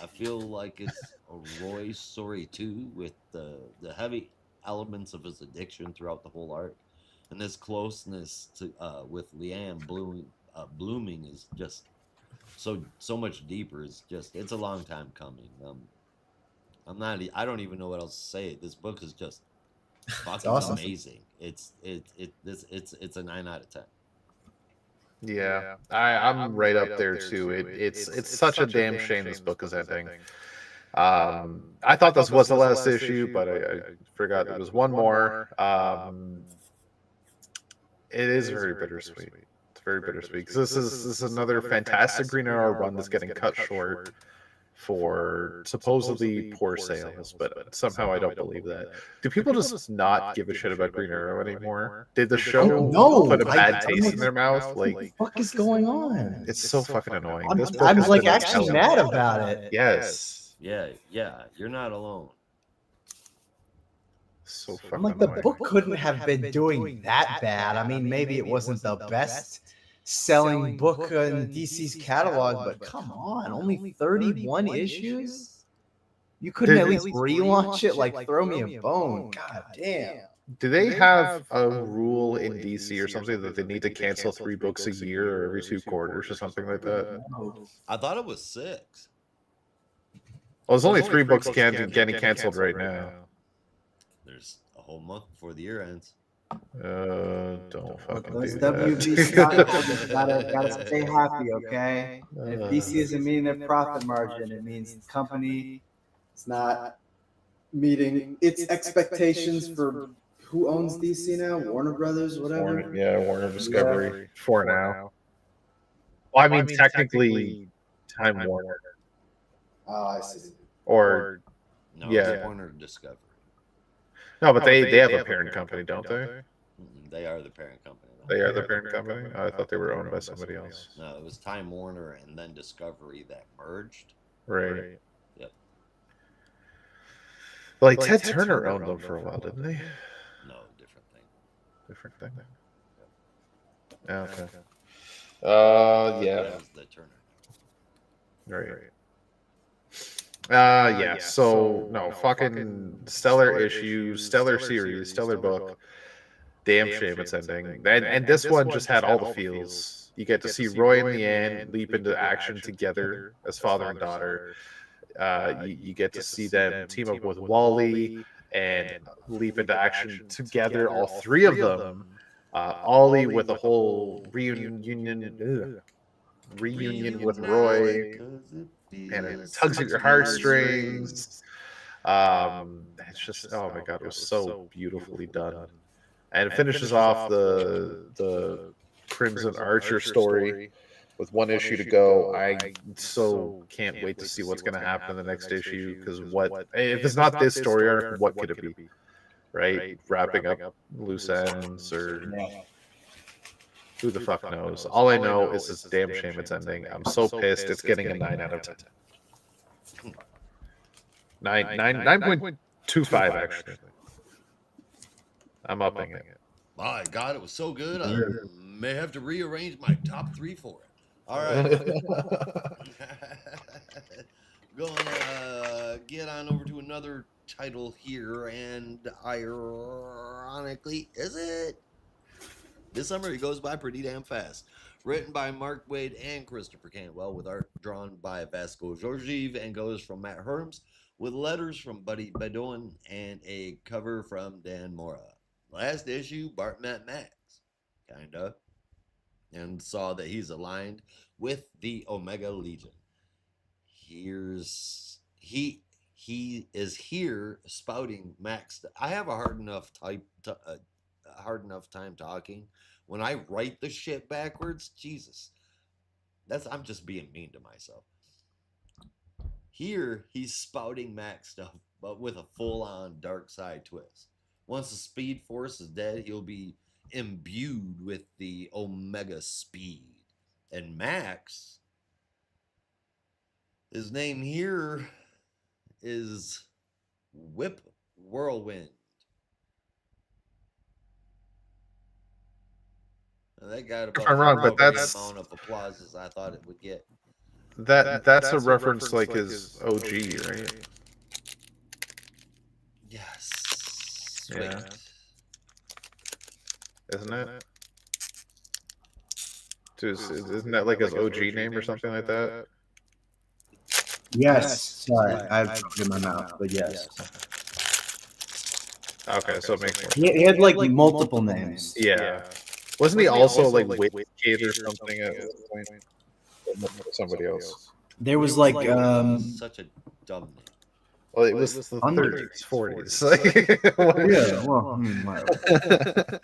I feel like it's a Roy story too, with the heavy elements of his addiction throughout the whole arc, and this closeness to with Leanne blooming is just so much deeper. It's a long time coming. I don't even know what else to say. This book is just It's fucking awesome. amazing. It's a 9 out of 10. Yeah, I'm right up there too. It's such a damn shame this book is ending. I thought this was the last issue, but I forgot there was one more. It is very bittersweet. It's very bittersweet because this is another fantastic Green Arrow run that's getting cut short for supposedly poor sales, but somehow I don't believe that. Do people just not give a shit about Green Arrow anymore? Did the show put a bad taste in their mouth? Like, What the fuck is going on? it's so fucking annoying. I'm, This book I'm has like been actually hell. mad about it. Yes, Yeah, you're not alone. so I'm fucking like, the annoying. book couldn't have been doing that bad. I mean, maybe it wasn't the best selling book in DC's catalog, but come on, only 31 issues? You couldn't at least relaunch it, like throw me a bone. God damn. Do they have a rule in DC or something that they need to cancel 3 books a year or every 2 quarters or something like that? I thought it was 6. Well, there's only 3 books getting canceled right now. There's a whole month before the year ends. Don't Look, fucking those do WB that. stockholders gotta stay happy, okay? And if DC isn't meeting their profit margin, it means the company is not meeting its expectations for who owns DC now? Warner Brothers, whatever. Warner Discovery for now. Well, I mean, technically, Time Warner. Oh, I see. Or No, yeah. it's Warner Discovery. No, but they have a parent company, don't they? They are the parent company. They are the parent company? Oh, I thought they were owned by somebody else. No, it was Time Warner and then Discovery that merged. Right. Yep. Like, Ted Turner owned them for a while, didn't he? No, different thing. Different thing. Okay. Yeah. That was the Turner. Right. Yeah. So no, fucking stellar issue, stellar series, stellar book. Damn shame it's ending. And this one just had all the feels. You get to see Roy and Leanne leap into action together as father and daughter. You get to see them team up with Wally and leap into action together, all 3 of them. Ollie with a whole reunion with Roy, and it tugs at your heartstrings. It's just, oh my god, it was so beautifully done, and it finishes off the Crimson Archer story with one issue to go. I so can't wait to see what's going to happen in the next issue, because what if it's not this story arc, what could it be? Right, wrapping up loose ends, or who the fuck knows? All I know is it's a damn shame it's ending. I'm so pissed. It's getting a 9 out of 10. 9.25 actually. I'm upping it. My God, it was so good. I may have to rearrange my top 3 for it. All right. Gonna get on over to another title here, and ironically, is it? This summary goes by pretty damn fast. Written by Mark Waid and Christopher Cantwell, with art drawn by Vasco Georgiev, and goes from Matt Herms, with letters from Buddy Bedouin and a cover from Dan Mora. Last issue, Bart met Max, kinda, and saw that he's aligned with the Omega Legion. He is here spouting Max. I have a hard enough time talking. When I write the shit backwards, Jesus, I'm just being mean to myself. Here, he's spouting Max stuff, but with a full-on dark side twist. Once the Speed Force is dead, he'll be imbued with the Omega Speed. And Max, his name here is Whip Whirlwind. That got about If I'm wrong, but the that's amount of applause as I thought it would get. That's a reference like his OG, right? Yes. Yeah. Wait. Isn't it? Isn't that like his OG name or something like that? Yes. Sorry, I have it in my mouth, but yes. Okay, so it makes more sense. He had like multiple names. Yeah. Wasn't he also like Wicked or something at one point? Somebody else. There was like such a dumb name. Well, it was the 30s, 40s. yeah, well, I mean, whatever.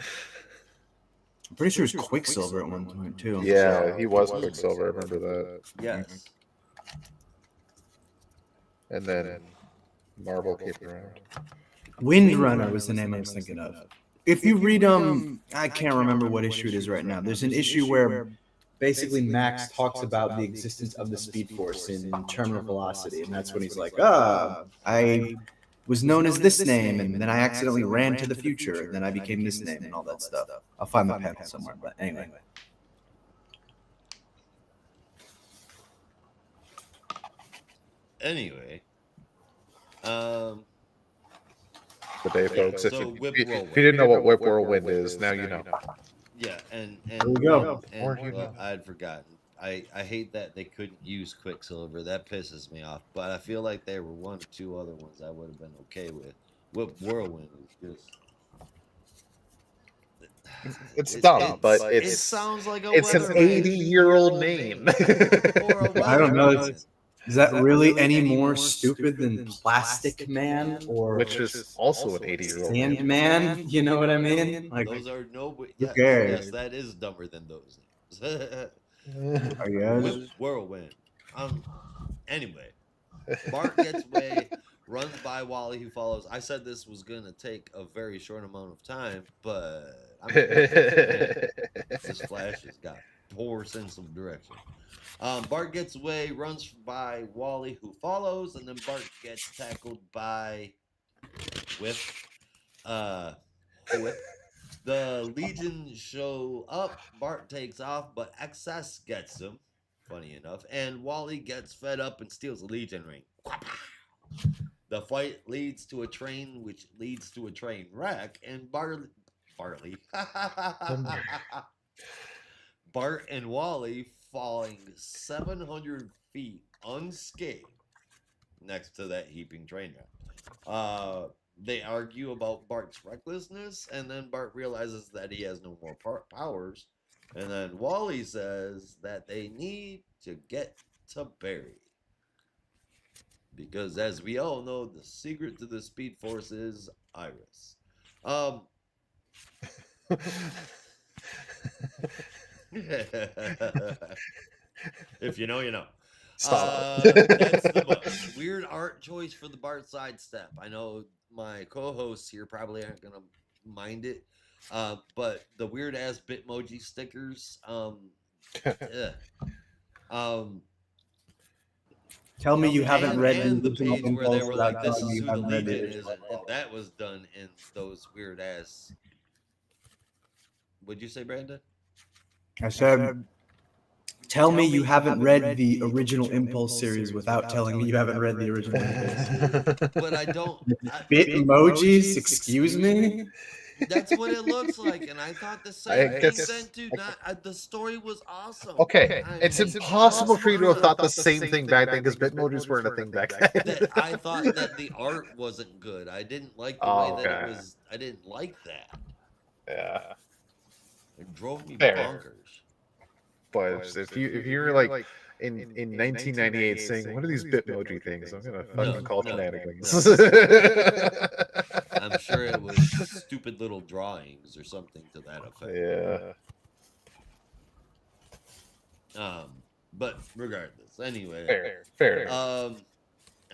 I'm pretty sure it was Quicksilver at one point too. Yeah, he was Quicksilver. I remember that. Yes. And then Marvel came around. Windrunner was the name I was thinking of. If you read I can't remember what issue it is right now. There's an issue where basically Max talks about the existence of the Speed Force in terminal velocity, and that's when he's like, I was known as this name, and then I accidentally ran to the future, and then I became this name, and all that stuff. I'll find the panel somewhere, but anyway. Anyway, Good day, folks. So if you didn't know what Whip Whirlwind is, now you know. Yeah, and there we go. I had forgotten. I hate that they couldn't use Quicksilver. That pisses me off. But I feel like there were one or two other ones I would have been okay with. Whip Whirlwind is just. It's dumb, but it sounds like it's an 80-year-old name. I don't know. Is that really any more stupid than Plastic Man or which is also an 80-year-old Sandman? You know what I mean? Like those are no. Yes, that is dumber than those names. I guess. Whip Whirlwind. Anyway, Bart gets away, runs by Wally, who follows. I said this was gonna take a very short amount of time, but this Flash has got poor sense of direction. Bart gets away, runs by Wally, who follows, and then Bart gets tackled by Whip. Whip. The Legion show up. Bart takes off, but Excess gets him. Funny enough, and Wally gets fed up and steals the Legion ring. The fight leads to a train, which leads to a train wreck, and Bartley. Bart and Wally falling 700 feet unscathed next to that heaping train wreck. They argue about Bart's recklessness, and then Bart realizes that he has no more powers. And then Wally says that they need to get to Barry. Because as we all know, the secret to the Speed Force is Iris. If you know, you know. Stop. That's the most weird art choice for the Bart sidestep. I know my co-hosts here probably aren't gonna mind it, but the weird ass Bitmoji stickers. Tell me you haven't read the page where they were like, "This is who the Legion Legion is," and that was done in those weird ass. What'd you say, Brandon? I said, tell me you haven't read the original Impulse series without telling me you haven't read the original Impulse series. But I don't. Bitmojis, excuse me? That's what it looks like, and I thought the same thing then, dude. The story was awesome. Okay, it's impossible for you to have thought the same thing back then because Bitmojis weren't a thing back then. I thought that the art wasn't good. I didn't like the way that it was. I didn't like that. Yeah. It drove me bonkers. But if you're like in 1998 saying, "What are these Bitmoji things?" I'm gonna fucking call shenanigans. I'm sure it was stupid little drawings or something to that effect. Yeah. But regardless, anyway. Fair. I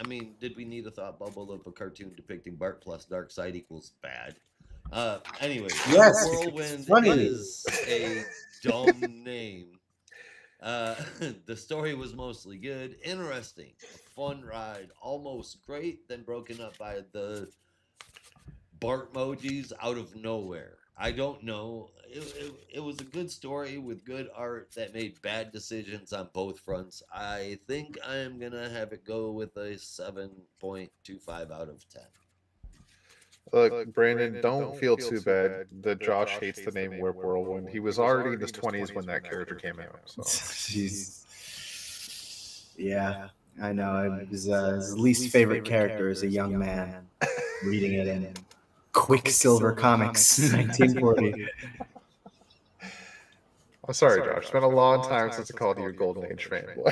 mean, did we need a thought bubble of a cartoon depicting Bart plus Darkseid equals bad? Anyway, yes, Whirlwind is a dumb name. The story was mostly good, interesting, a fun ride, almost great, then broken up by the Bartmojis out of nowhere. I don't know. It was a good story with good art that made bad decisions on both fronts. I think I am gonna have it go with a 7.25 out of 10. Look, Brandon, don't feel too bad that Josh hates the name Whip Whirlwind. He was already in his 20s when that character came out. So. Jeez. Yeah, I know. It was his least favorite character as a young man reading it in Quicksilver Comics, 1940. I'm sorry, Josh. It's been a long time since I called you a Golden Age fanboy.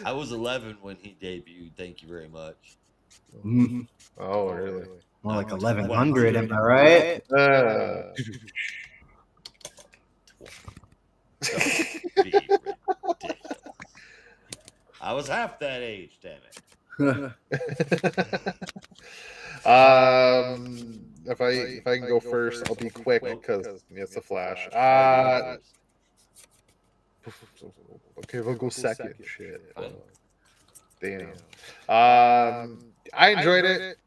I was 11 when he debuted. Thank you very much. Mm. Oh, really? More like 1100, am I right? Don't be ridiculous. I was half that age, damn it. If I can go first, I'll be quick because it's a Flash. Okay, we'll go second. Shit. Damn. I enjoyed it.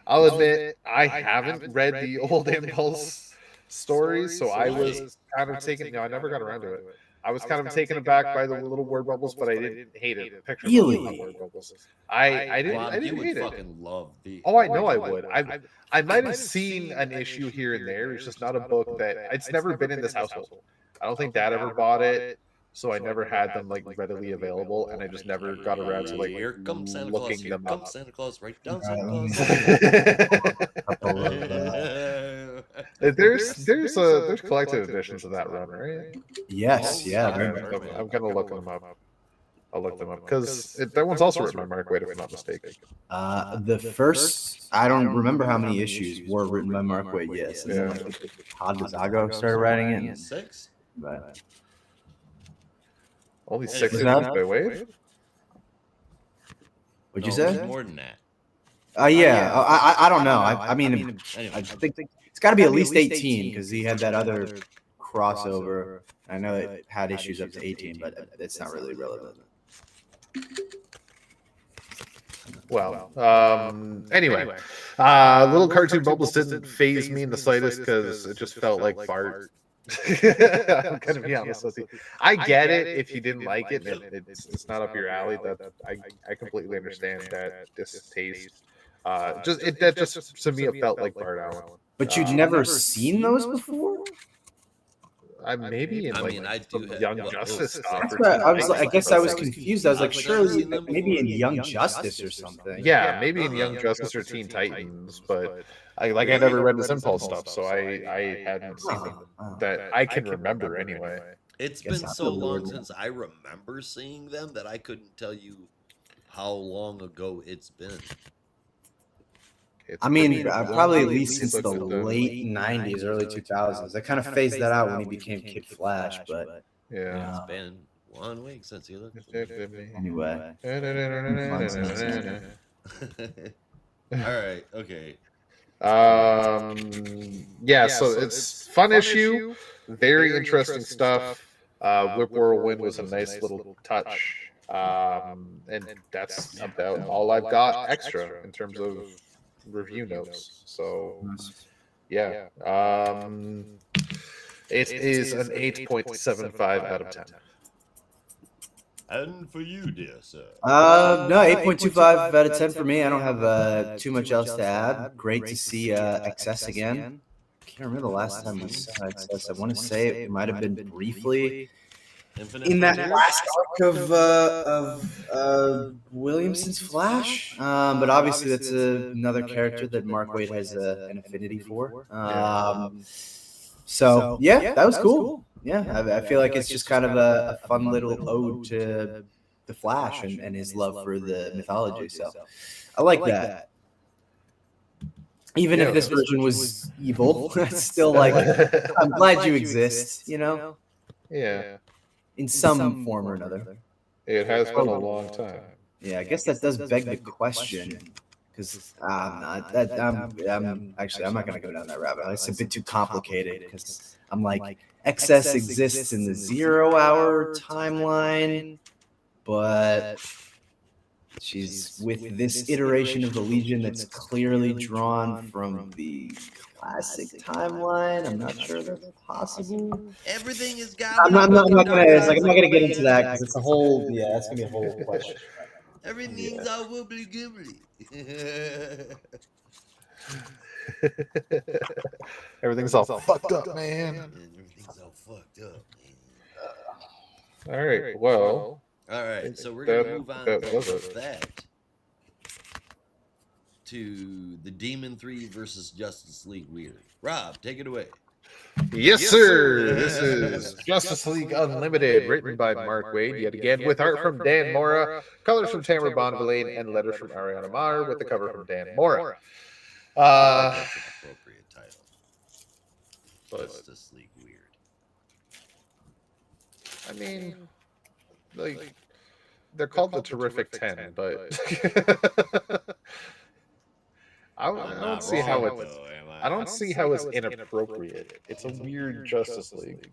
I'll admit I haven't read the old Impulse stories, so I was kind of taken. No, I never got around to it. I was kind of taken aback by the little word bubbles, but I didn't hate it. Picture really? word bubbles. I didn't hate it. Fucking love the. Oh, I know I would. I might have seen an issue here and there. It's just not a book that it's never been in this household. I don't think Dad ever bought it, so I never had them like readily available, and I just never got around to like here comes Santa Claus. Here comes Santa Claus. Right down Santa Claus. There's collected editions of that run, right? Yes, yeah. I'm gonna look them up. I'll look them up because that one's also written by Mark Waid, if I'm not mistaken. The first, I don't remember how many issues were written by Mark Waid. Yes, Yeah. Todd Mazago started writing it. 6. But Only Hey, 6 is issues that- by Waid. what'd you No, say? there's more than that. Yeah. I don't know. I mean, Anyway, I think it's got to be at least 18 because he had that other crossover. I know it had issues up to 18, but it's not really relevant. Well, anyway, little cartoon bubbles didn't phase me in the slightest because it just felt like Bart. I'm gonna be honest with you. I get it if you didn't like it, and it's not up your alley. That I completely understand that distaste. That just to me it felt like Bart Allen. But you'd never seen those before? Maybe in I like mean, I some do have- Young well, Justice that's stuff. That's or what I something. was like. I guess I was confused. I was like, I've never surely seen them maybe in before. Young Justice or something. Yeah, maybe in Young Justice or Teen Titans, but I never read this Impulse stuff, so I hadn't seen them that I can remember anyway. It's Guess been I'm so the weird long one. since I remember seeing them that I couldn't tell you how long ago it's been. It's I mean, pretty- probably at least since the Looks like late 90s, early 2000s. I kind of phased that out when he became Kid Flash, but yeah. It's been 1 week since you looked. anyway. All right. Okay. Yeah, so it's fun issue, very interesting stuff. Whip Whirlwind was a nice little touch. And that's about all I've got extra in terms of review notes. So yeah. It is an 8.75 out of 10. And for you, dear sir. No, 8.25 out of 10 for me. I don't have too much else to add. Great to see XS again. Can't remember the last time we saw XS. I want to say it might have been briefly Infinite in that Frontiers? last arc of Williamson's Flash. But obviously that's another character that Mark Waid has an affinity for. So yeah, that was cool. Yeah, I feel like it's just kind of a fun little ode to the Flash and his love for the mythology. So I like that. Even if this version was evil, it's still like I'm glad you exist. Yeah, In some form or another. it has been a long time. Yeah, I guess that does beg the question. Because I'm not going to go down that rabbit hole. It's a bit too complicated because I'm like, XS exists in the 0 hour timeline, but She's with this iteration of the Legion that's clearly drawn from the classic timeline. I'm not sure that's possible. Everything is got. I'm not gonna get into that because it's a whole. Yeah, that's gonna be a whole question. Everything's all wibbly gibbly. Everything's all fucked up, man. Everything's all fucked up, man. All right. Well. All right. So we're gonna move on from that to the Demon 3 versus Justice League Weird. Rob, take it away. Yes, sir. This is Justice League Unlimited, written by Mark Waid, yet again, with art from Dan Mora, colors from Tamara Bonvillain, and letters from Ariana Maher, with the cover from Dan Mora. That's an appropriate title. Justice League Weird. I mean, like, they're called the Terrific 10, but I don't see how it's. I don't see how it's inappropriate. It's a weird Justice League.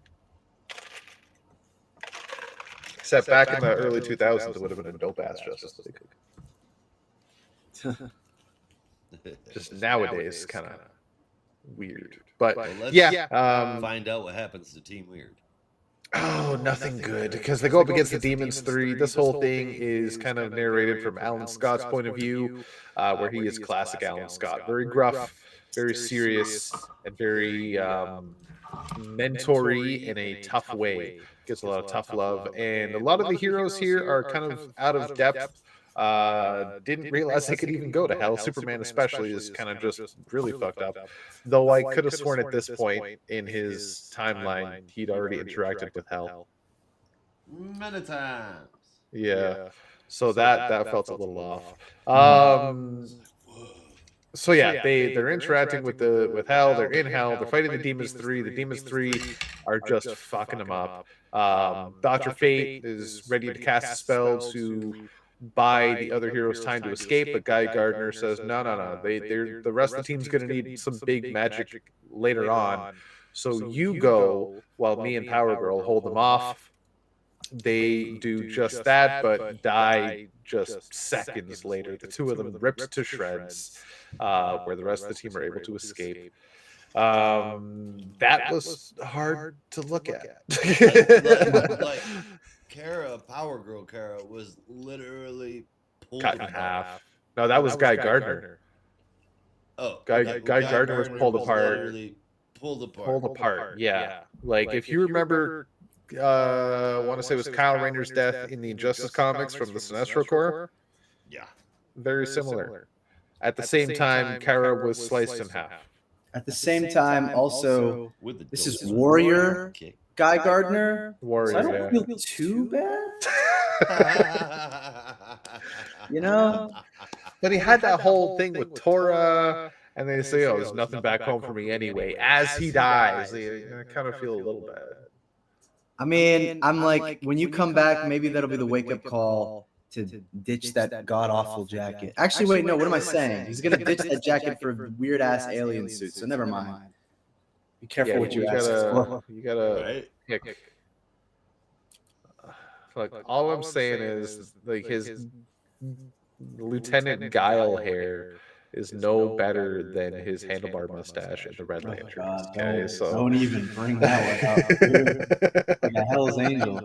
Except back in the early 2000s, it would have been a dope-ass Justice League. Just nowadays, kind of weird. But, let's find out what happens to Team Weird. Oh, nothing good, because they go up against the Demons 3. This whole thing is kind of narrated from Alan Scott's point of view, where he is classic Alan Scott. Very gruff, very serious, and very mentory in a tough way. Gets a lot of tough love. And a lot of the heroes here are kind of out of depth. Didn't realize they could even go to hell. Superman especially is kind of just really fucked up. Though I could have sworn at this point in his timeline he'd already interacted with hell many times. Yeah. So that felt a little off. So yeah, they're interacting with hell. They're in hell. They're fighting the Demons 3. The Demons 3 are just fucking them up. Dr. Fate is ready to cast a spell to buy the other heroes time to escape, but Guy Gardner says no. The rest of the team's going to need some big magic later on. So you go while me and Power Girl hold them off. They do just that, but die just seconds later. The two of them ripped to shreds, where the rest of the team are able to escape. That was hard to look at. like Power Girl Kara was literally pulled cut in half. No, that was Guy Gardner. Oh, Guy Gardner was pulled apart. Pulled apart. Pulled apart. Yeah. Like if you remember, I want to say it was Kyle Rayner's death in the Injustice comics from the Sinestro Corps. Yeah. Very similar. At the same time, Kara was sliced in half. At the same time, also, this is Warrior Guy Gardner. Warrior, so I don't feel too bad. You know? But he had that whole thing with Tora, and they say, there's nothing back home for me anyway. As he dies, I kind of feel a little bad. I mean, I'm like, when you come back, maybe that'll be the wake-up call to ditch that god-awful jacket. Actually, wait, no, what am I saying? He's going to ditch that jacket for a weird-ass alien suit, so never mind. Be careful what you ask for. You gotta pick. Like, all I'm saying is, like, his Lieutenant Guile hair is no better than his handlebar mustache in the Red Lantern. Okay, don't even bring that one up, dude. Like a Hell's Angel.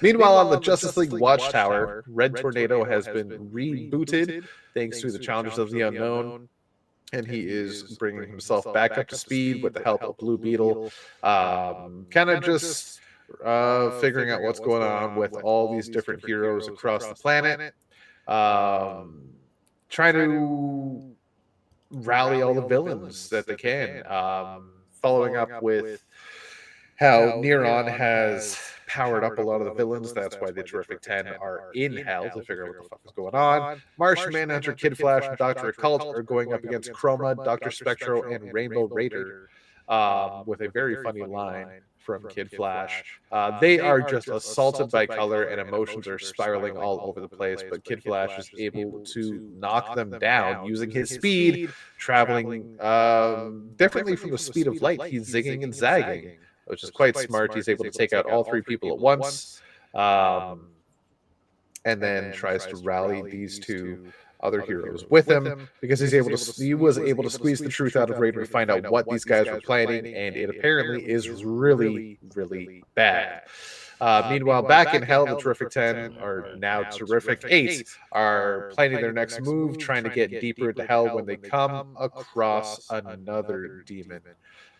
Meanwhile, on the Justice League Watchtower, Red Tornado has been rebooted thanks to the Challengers of the Unknown, and he is bringing himself back up to speed with the help of Blue Beetle. Kind of just figuring out what's going on with all these different heroes across the planet. Trying to rally all the villains that they can. Following up with how Neron has powered up a lot of the villains. That's why the Terrific 10 are in hell to figure out what the fuck is going on. Martian Manhunter, Kid Flash, and Dr. Occult are going up against Chroma, Dr. Spectro, and Rainbow Raider with a very funny line from Kid Flash. They are just assaulted by color and emotions are spiraling all over the place, but Kid Flash is able to knock them down using his speed, traveling differently from the speed of light. He's zigging and zagging, which is quite smart. He's able to take out all three people at once. and then tries to rally these two other heroes with him because he was able to squeeze the truth out of Raider to find out what these guys were planning, and it apparently is really, really bad. Meanwhile, back in Hell, the Terrific 10, or now Terrific 8, are planning their next move, trying to get deeper into Hell when they come across another demon.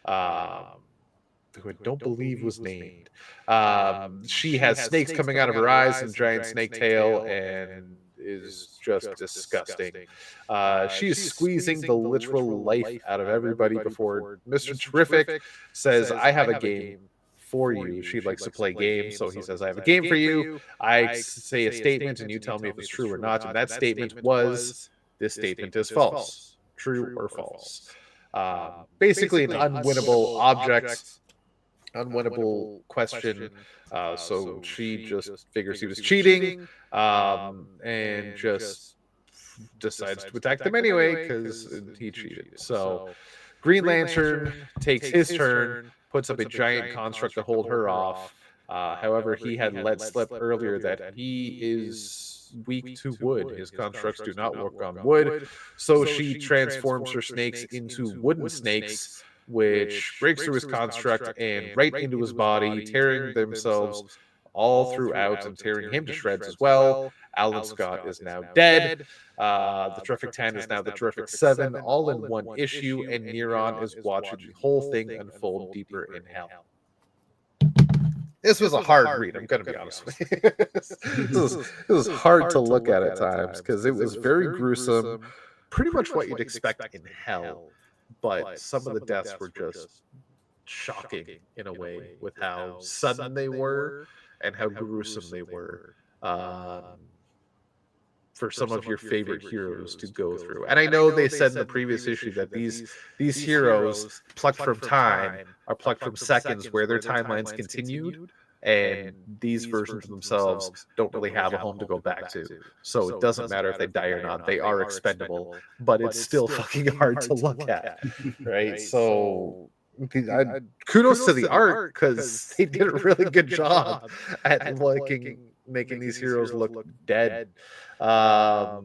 Who I don't believe was named. She has snakes coming out of her eyes and giant snake tail, and is just disgusting. She is squeezing the literal life out of everybody before Mr. Terrific says, I have a game for you. She likes to play games, so he says, I have a game for you. I say a statement, and you tell me if it's true or not. And that statement was, this statement is false. True or false. Basically an unwinnable object, unwinnable question. So she just figures he was cheating, and just decides to attack them anyway because he cheated. So Green Lantern takes his turn, puts up a giant construct to hold her off. However, he had let slip earlier that he is weak to wood. His constructs do not work on wood. So she transforms her snakes into wooden snakes, which breaks through his construct and right into his body, tearing themselves all throughout and tearing him to shreds as well. Alan Scott is now dead. The Terrific 10 is now the Terrific 7, all in one issue, and Neron is watching the whole thing unfold deeper in Hell. This was a hard read, I'm going to be honest with you. It was hard to look at times because it was very gruesome, pretty much what you'd expect in Hell. But some of the deaths were just shocking in a way with how sudden they were and how gruesome they were for some of your favorite heroes to go through. And I know they said in the previous issue that these heroes plucked from time are plucked from seconds where their timelines continued, and these versions of themselves don't really have a home to go back to. So it doesn't matter if they die or not. They are expendable, but it's still fucking hard to look at, right? So kudos to the art because they did a really good job at making these heroes look dead. But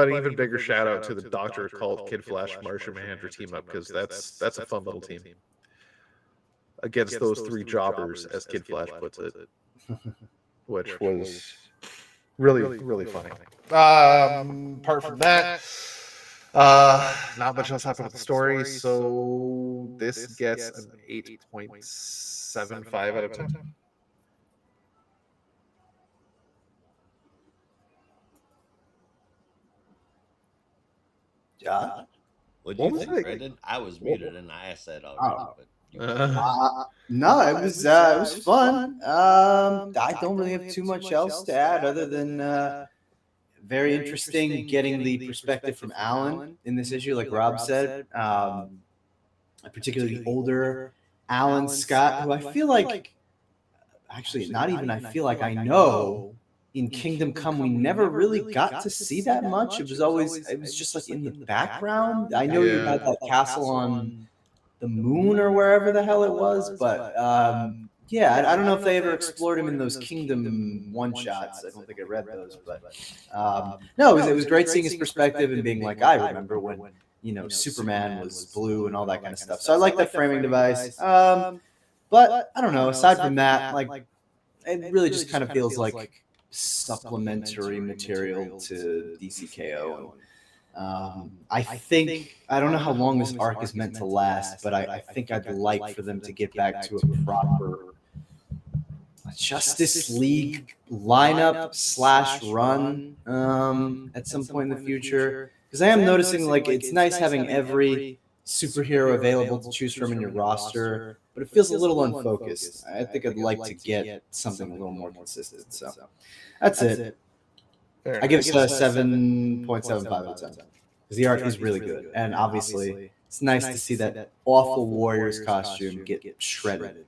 even bigger shout out to the Dr. Occult, Kid Flash, Martian Manhunter team up, because that's a fun little team against those three jobbers, as Kid Flash puts it, which was really, really funny. Apart from that, not much else happened with the story, so this gets an 8.75 out of 10. Yeah. What do you think, Brendan? I was muted and I asked that already. But no, it was fun. I don't really have too much else to add other than very interesting getting the perspective from Alan in this issue, like Rob said. Particularly older Alan Scott, who I feel like, actually, not even I feel like I know. In Kingdom Come, we never really got to see that much. It was just like in the background. I know you had that castle on the moon or wherever the hell it was, but yeah, I don't know if they ever explored him in those Kingdom one-shots. I don't think I read those, but no, it was great seeing his perspective and being like, I remember when, Superman was blue and all that kind of stuff. So I like that framing device. But I don't know, aside from that, like, it really just kind of feels like supplementary material to DCKO. I don't know how long this arc is meant to last, but I think I'd like for them to get back to a proper Justice League lineup / run at some point in the future. Because I am noticing, like, it's nice having every superhero available to choose from in your roster, but it feels a little unfocused. I think I'd like to get something a little more consistent. So that's it. I give it a 7.75 out of 10 because the art is really good, and obviously it's nice to see that awful Warriors costume get shredded.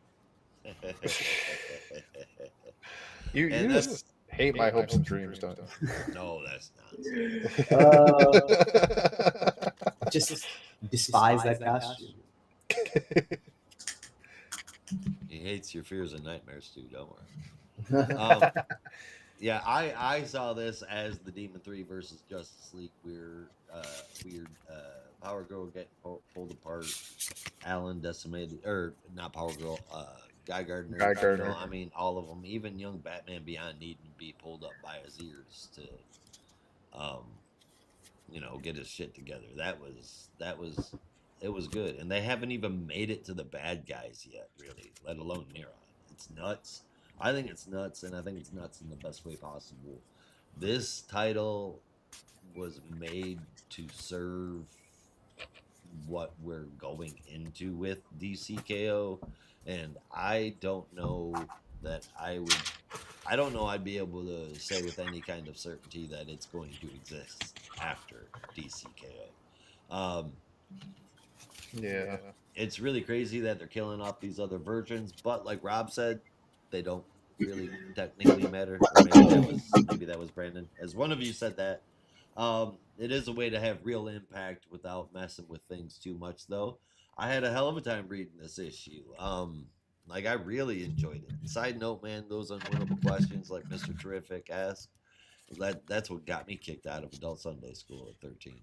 You just hate my hopes and dreams, don't you? No, that's not. Just despise that costume. He hates your fears and nightmares too. Don't worry. Yeah, I saw this as the Demon 3 versus Justice League weird Power Girl getting pulled apart, Alan decimated, or not Power Girl, Guy Gardner. Guy Gardner. You know, I mean, all of them, even young Batman Beyond needing to be pulled up by his ears to, get his shit together. It was good, and they haven't even made it to the bad guys yet, really, let alone Neron. It's nuts. I think it's nuts, and I think it's nuts in the best way possible. This title was made to serve what we're going into with DCKO, and I don't know that I don't know I'd be able to say with any kind of certainty that it's going to exist after DCKO. Yeah. It's really crazy that they're killing off these other versions, but like Rob said, they don't really technically matter. Or maybe that was Brandon. As one of you said that. It is a way to have real impact without messing with things too much, though. I had a hell of a time reading this issue. I really enjoyed it. Side note, man, those unwinnable questions like Mr. Terrific asked, that's what got me kicked out of adult Sunday school at 13.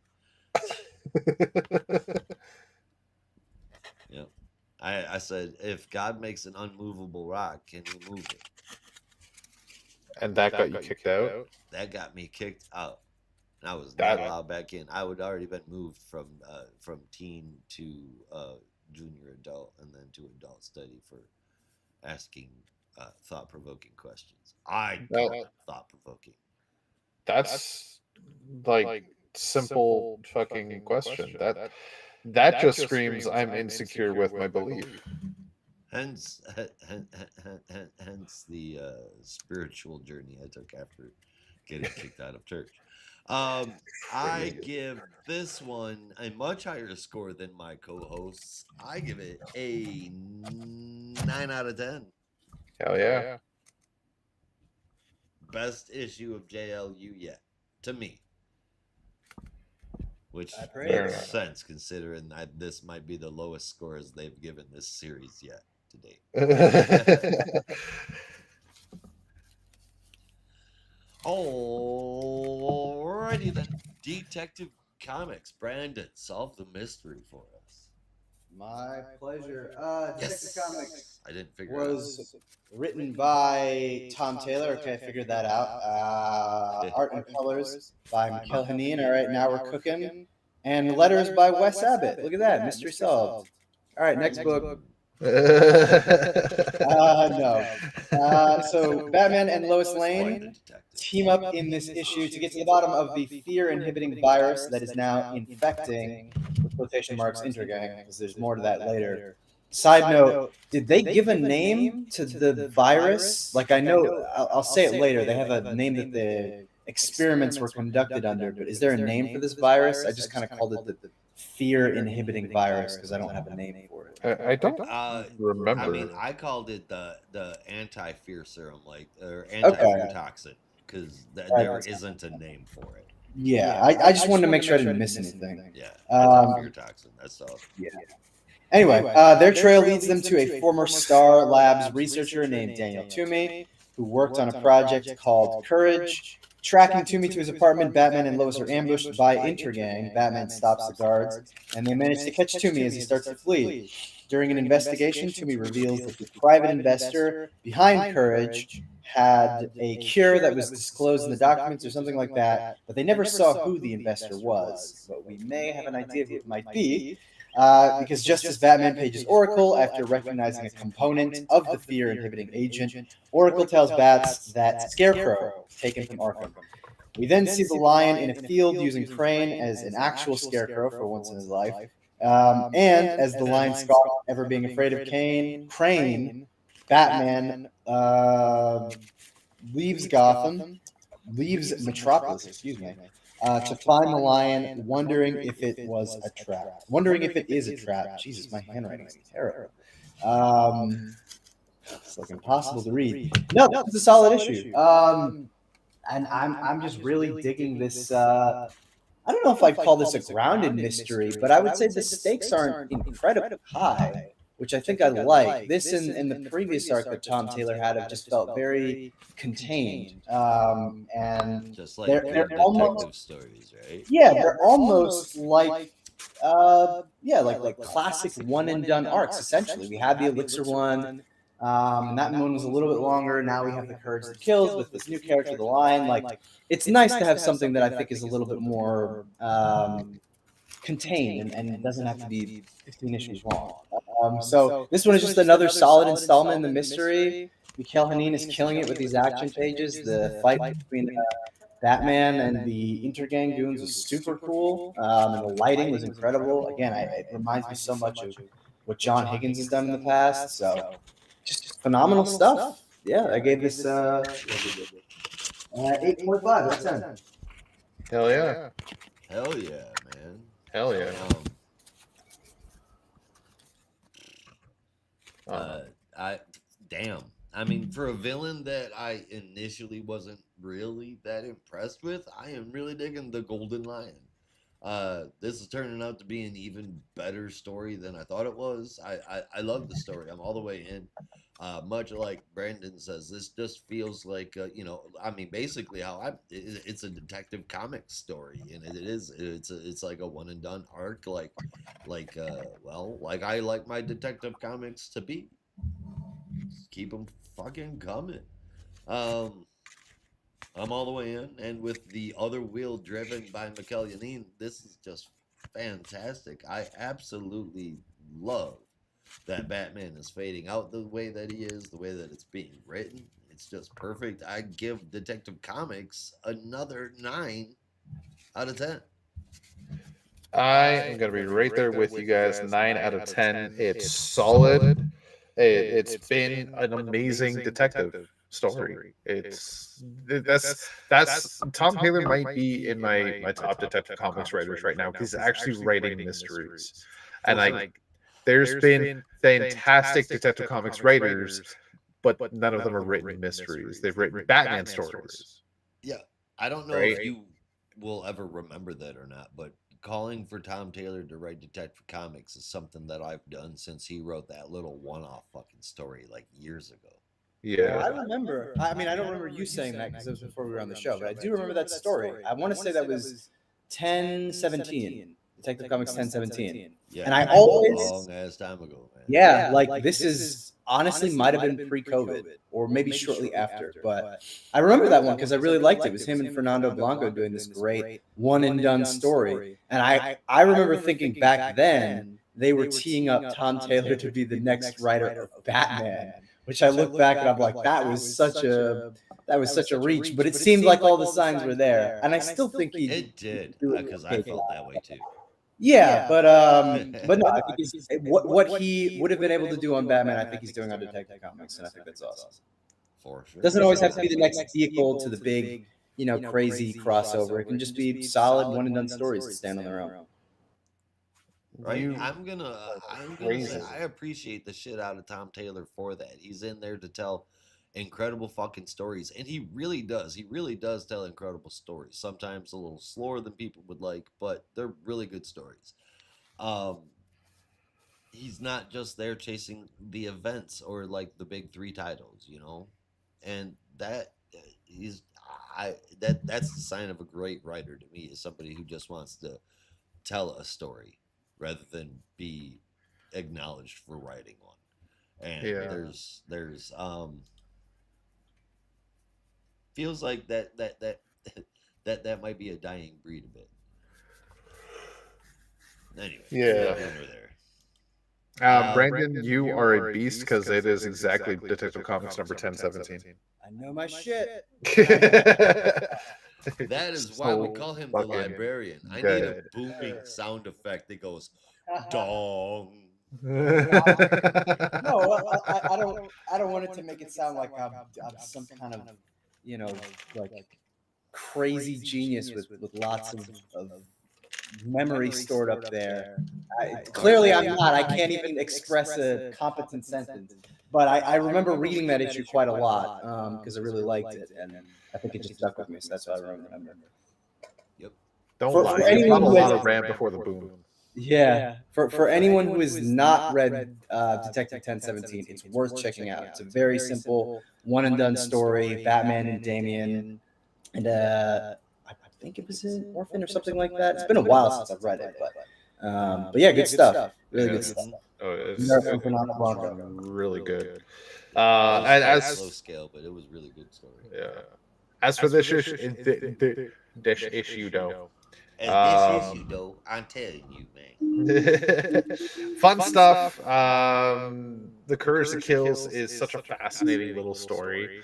Yep. I said, if God makes an unmovable rock, can he move it? And that got you kicked out? That got me kicked out. I was not allowed back in. I would already been moved from teen to junior adult, and then to adult study for asking thought-provoking questions. I call thought-provoking. That's like simple fucking question. That just screams I'm insecure with my belief. Hence the spiritual journey I took after getting kicked out of church. I give this one a much higher score than my co-hosts. I give it a 9 out of 10. Hell yeah. Best issue of JLU yet, to me. Which Fair makes sense considering that this might be the lowest scores they've given this series yet to date. Alrighty then. Detective Comics. Brandon, solve the mystery for us. My pleasure. Detective Comics I didn't figure was written by Tom Taylor. Okay, I figured that out. Art and colors by Mikel Hanin. All right, now we're cooking. And letters by Wes Abbott. Look at that. Mystery solved. All right, next book. No. So Batman and Lois Lane team up in this issue to get to the bottom of the fear-inhibiting virus that is now infecting, with quotation marks, Intergang, because there's more to that later. Side note, did they give a name to the virus? Like, I know, I'll say it later. They have a name that the experiments were conducted under, but is there a name for this virus? I just kind of called it the fear-inhibiting virus because I don't have a name for it. I don't remember. I mean, I called it the anti-fear serum, or anti-fear toxin, because there isn't a name for it. Yeah, I just wanted to make sure I didn't miss anything. Yeah, anti-fear toxin. That's all. Yeah. Anyway, their trail leads them to a former Star Labs researcher named Daniel Toomey, who worked on a project called Courage. Tracking Toomey to his apartment, Batman and Lois are ambushed by Intergang. Batman stops the guards, and they manage to catch Toomey as he starts to flee. During an investigation, Toomey reveals that the private investor behind Courage had a cure that was disclosed in the documents or something like that, but they never saw who the investor was. But we may have an idea who it might be, because just as Batman pages Oracle after recognizing a component of the fear-inhibiting agent, Oracle tells Bats that Scarecrow, taken from Arkham. We then see the Lion in a field using Crane as an actual Scarecrow for once in his life. And as the Lion scoffed, ever being afraid of Crane, Batman leaves Metropolis, to find the Lion, wondering if it was a trap. Wondering if it is a trap. Jesus, my handwriting is terrible. It's like impossible to read. No, it's a solid issue. And I'm just really digging this. I don't know if I'd call this a grounded mystery, but I would say the stakes aren't incredibly high, which I think I like. This and the previous arc that Tom Taylor had have just felt very contained. And just like they're detective almost stories, right? yeah, they're almost like like classic one and done arcs. Essentially, we had the Elixir one, and that one was a little bit longer. Now we have the Courage That Kills with this new character, the Lion. Like, it's nice to have something that I think is a little bit more contained and doesn't have to be 15 issues long. So this one is just another solid installment in the mystery. Mikhail Hanin is killing it with these action pages. The fight between Batman and the Intergang goons was super cool, and the lighting was incredible. Again, it reminds me so much of what John Higgins has done in the past. So just phenomenal stuff. Yeah, I gave this 8.5 out of 10. Hell yeah. Hell yeah, man. Hell yeah. I mean, for a villain that I initially wasn't really that impressed with, I am really digging the Golden Lion. This is turning out to be an even better story than I thought it was. I love the story. I'm all the way in. Much like Brandon says, this just feels like I mean, basically it's a detective comics story, and it's like a one and done arc, like I like my detective comics to be. Just keep them fucking coming. I'm all the way in, and with the other wheel driven by Mikhail Yanin, this is just fantastic. I absolutely love that Batman is fading out the way that he is, the way that it's being written. It's just perfect. I give Detective Comics another 9 out of 10. I am going to be right there with you guys. 9 out of 10. It's solid. It's been an amazing detective story. That's Tom Taylor might be in my top Detective Comics writers right now because he's actually writing mysteries. And there's been fantastic Detective Comics writers, but none of them are written mysteries. They've written Batman stories. Yeah, I don't know if you will ever remember that or not, but calling for Tom Taylor to write Detective Comics is something that I've done since he wrote that little one-off fucking story like years ago. Yeah, I remember. I mean, I don't remember you saying that because it was before we were on the show, but I do remember that story. I want to say that was 10/17, Detective Comics 10/17. Yeah, and I always long ass time ago, man. Yeah, like this is honestly might have been pre-COVID or maybe shortly after, but I remember that one because I really liked it. It was him and Fernando Blanco doing this great one and done story, and I remember thinking back then they were teeing up Tom Taylor to be the next writer of Batman, which I look back and I'm like, that was such a reach, but it seemed like all the signs were there, and I still think it did because I felt that way too. Yeah, but no, I think what he would have been able to do on Batman, I think he's doing on Detective Comics, and I think that's awesome. For sure. Doesn't always have to be the next vehicle to the big, crazy crossover. It can just be solid one and done stories that stand on their own. Right. I'm gonna say I appreciate the shit out of Tom Taylor for that. He's in there to tell incredible fucking stories, and he really does tell incredible stories, sometimes a little slower than people would like, but they're really good stories. He's not just there chasing the events or like the big 3 titles, and that's the sign of a great writer to me, is somebody who just wants to tell a story rather than be acknowledged for writing one. And there's feels like that might be a dying breed a bit. Anyway, there. Brandon, you are a beast because it is exactly Detective Comics number 10/17. I know my shit. That is why we call him the librarian. I need a booming sound effect that goes dong. No, I don't want it to make it sound like I'm some kind of like crazy genius with lots of memory stored up there. Clearly I'm not. I can't even express a competent sentence. But I remember reading that issue quite a lot because I really liked it, and I think it just stuck with me. So that's what I remember. Yep. Don't lie. There's not a lot of Ram before the boom. Yeah, for anyone who has not read Detective 1017, it's worth checking out. It's a very simple one and done story. Batman and Damian, and I think it was an orphan or something like that. It's been a while since I've read it, but yeah, good stuff. Really good stuff. It's really good. And And slow as scale, but it was really good story. as for this issue, though, And this issue, though, I'm telling you, man. fun stuff. The Courage That Kills is such a fascinating little story.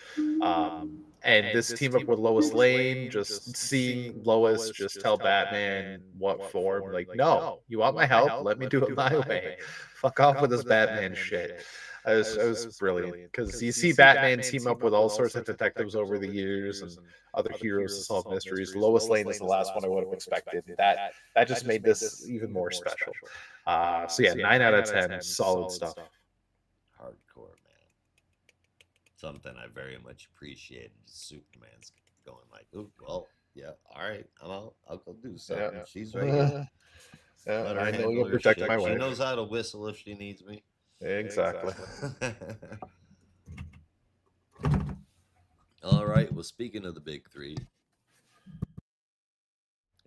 And this team up with Lois Lane, just seeing Lois just tell Batman what for. Like, no, you want my help? Let me do it my way. Fuck off with this Batman shit. It was brilliant because you see Batman team up with all sorts of detectives over the years and other heroes to solve mysteries. Lois Lane is the last one I would have expected. That just made this even more special. So yeah, 9 out of 10, solid stuff. Hardcore, man. Something I very much appreciated is Superman's going like, "Ooh, well, yeah, all right, I'm out. I'll go do something." Yeah. She's right here. Yeah, Let her I know handle you'll her protect shit. my She wife. knows how to whistle if she needs me. Exactly. All right. Well, speaking of the big three,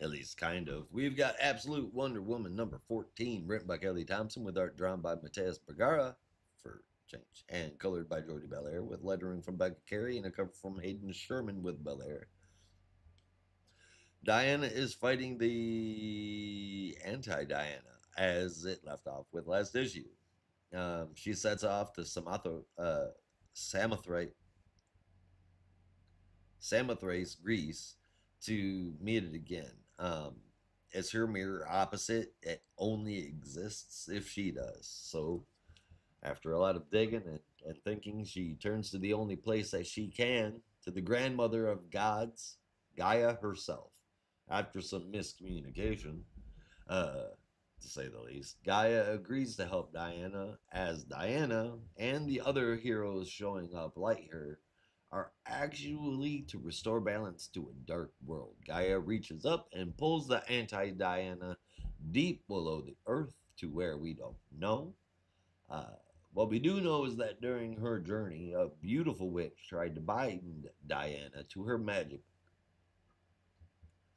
at least kind of, we've got Absolute Wonder Woman number 14, written by Kelly Thompson, with art drawn by Mateus Bergara for change, and colored by Jordi Belair, with lettering from Becca Carey and a cover from Hayden Sherman with Belair. Diana is fighting the anti-Diana, as it left off with last issue. She sets off to Samothrace, Greece, to meet it again. As her mirror opposite, it only exists if she does. So, after a lot of digging and thinking, she turns to the only place that she can, to the grandmother of gods, Gaia herself. After some miscommunication, to say the least, Gaia agrees to help Diana, as Diana and the other heroes showing up like her are actually to restore balance to a dark world. Gaia reaches up and pulls the anti Diana deep below the earth to where we don't know. Uh, what we do know is that during her journey, a beautiful witch tried to bind Diana to her magic,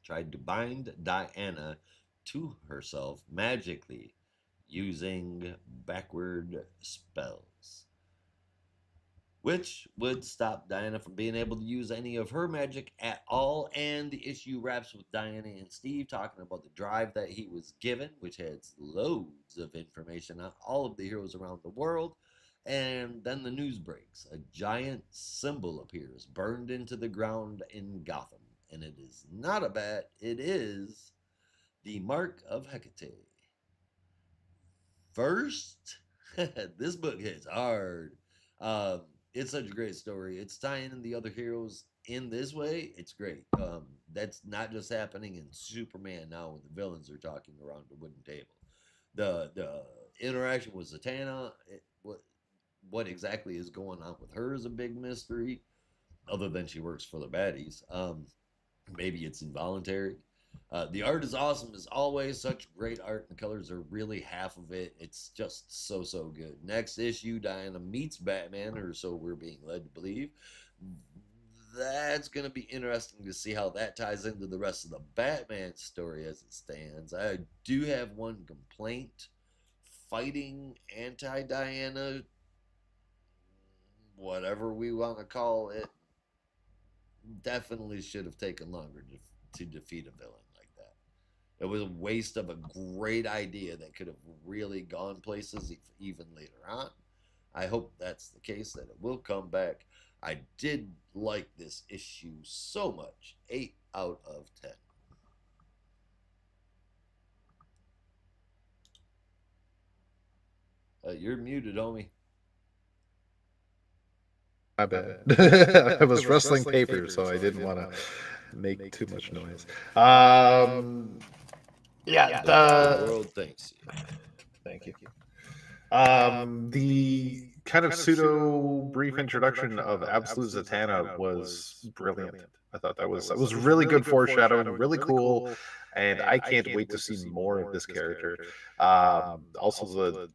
tried to bind Diana to herself magically using backward spells, which would stop Diana from being able to use any of her magic at all. And the issue wraps with Diana and Steve talking about the drive that he was given, which has loads of information on all of the heroes around the world. And then the news breaks. A giant symbol appears, burned into the ground in Gotham. And it is not a bat, it is the Mark of Hecate. First, this book hits hard. Um, it's such a great story. It's tying in the other heroes in this way. It's great. That's not just happening in Superman now when the villains are talking around the wooden table. The interaction with Zatanna, what exactly is going on with her is a big mystery. Other than she works for the baddies, maybe it's involuntary. The art is awesome as always. Such great art. The colors are really half of it. It's just so good. Next issue, Diana meets Batman, or so we're being led to believe. That's going to be interesting to see how that ties into the rest of the Batman story as it stands. I do have one complaint. Fighting anti-Diana, whatever we want to call it, definitely should have taken longer to defeat a villain like that. It was a waste of a great idea that could have really gone places even later on. I hope that's the case, that it will come back. I did like this issue so much. 8 out of 10. You're muted, homie. My bad. I was rustling paper, so I didn't want to make too much noise. Yeah, The world thanks you. Thank you. The kind of pseudo brief introduction of Absolute Zatanna was brilliant. I thought that was really good foreshadowing, really cool, and I can't wait to see more of this character. Also, the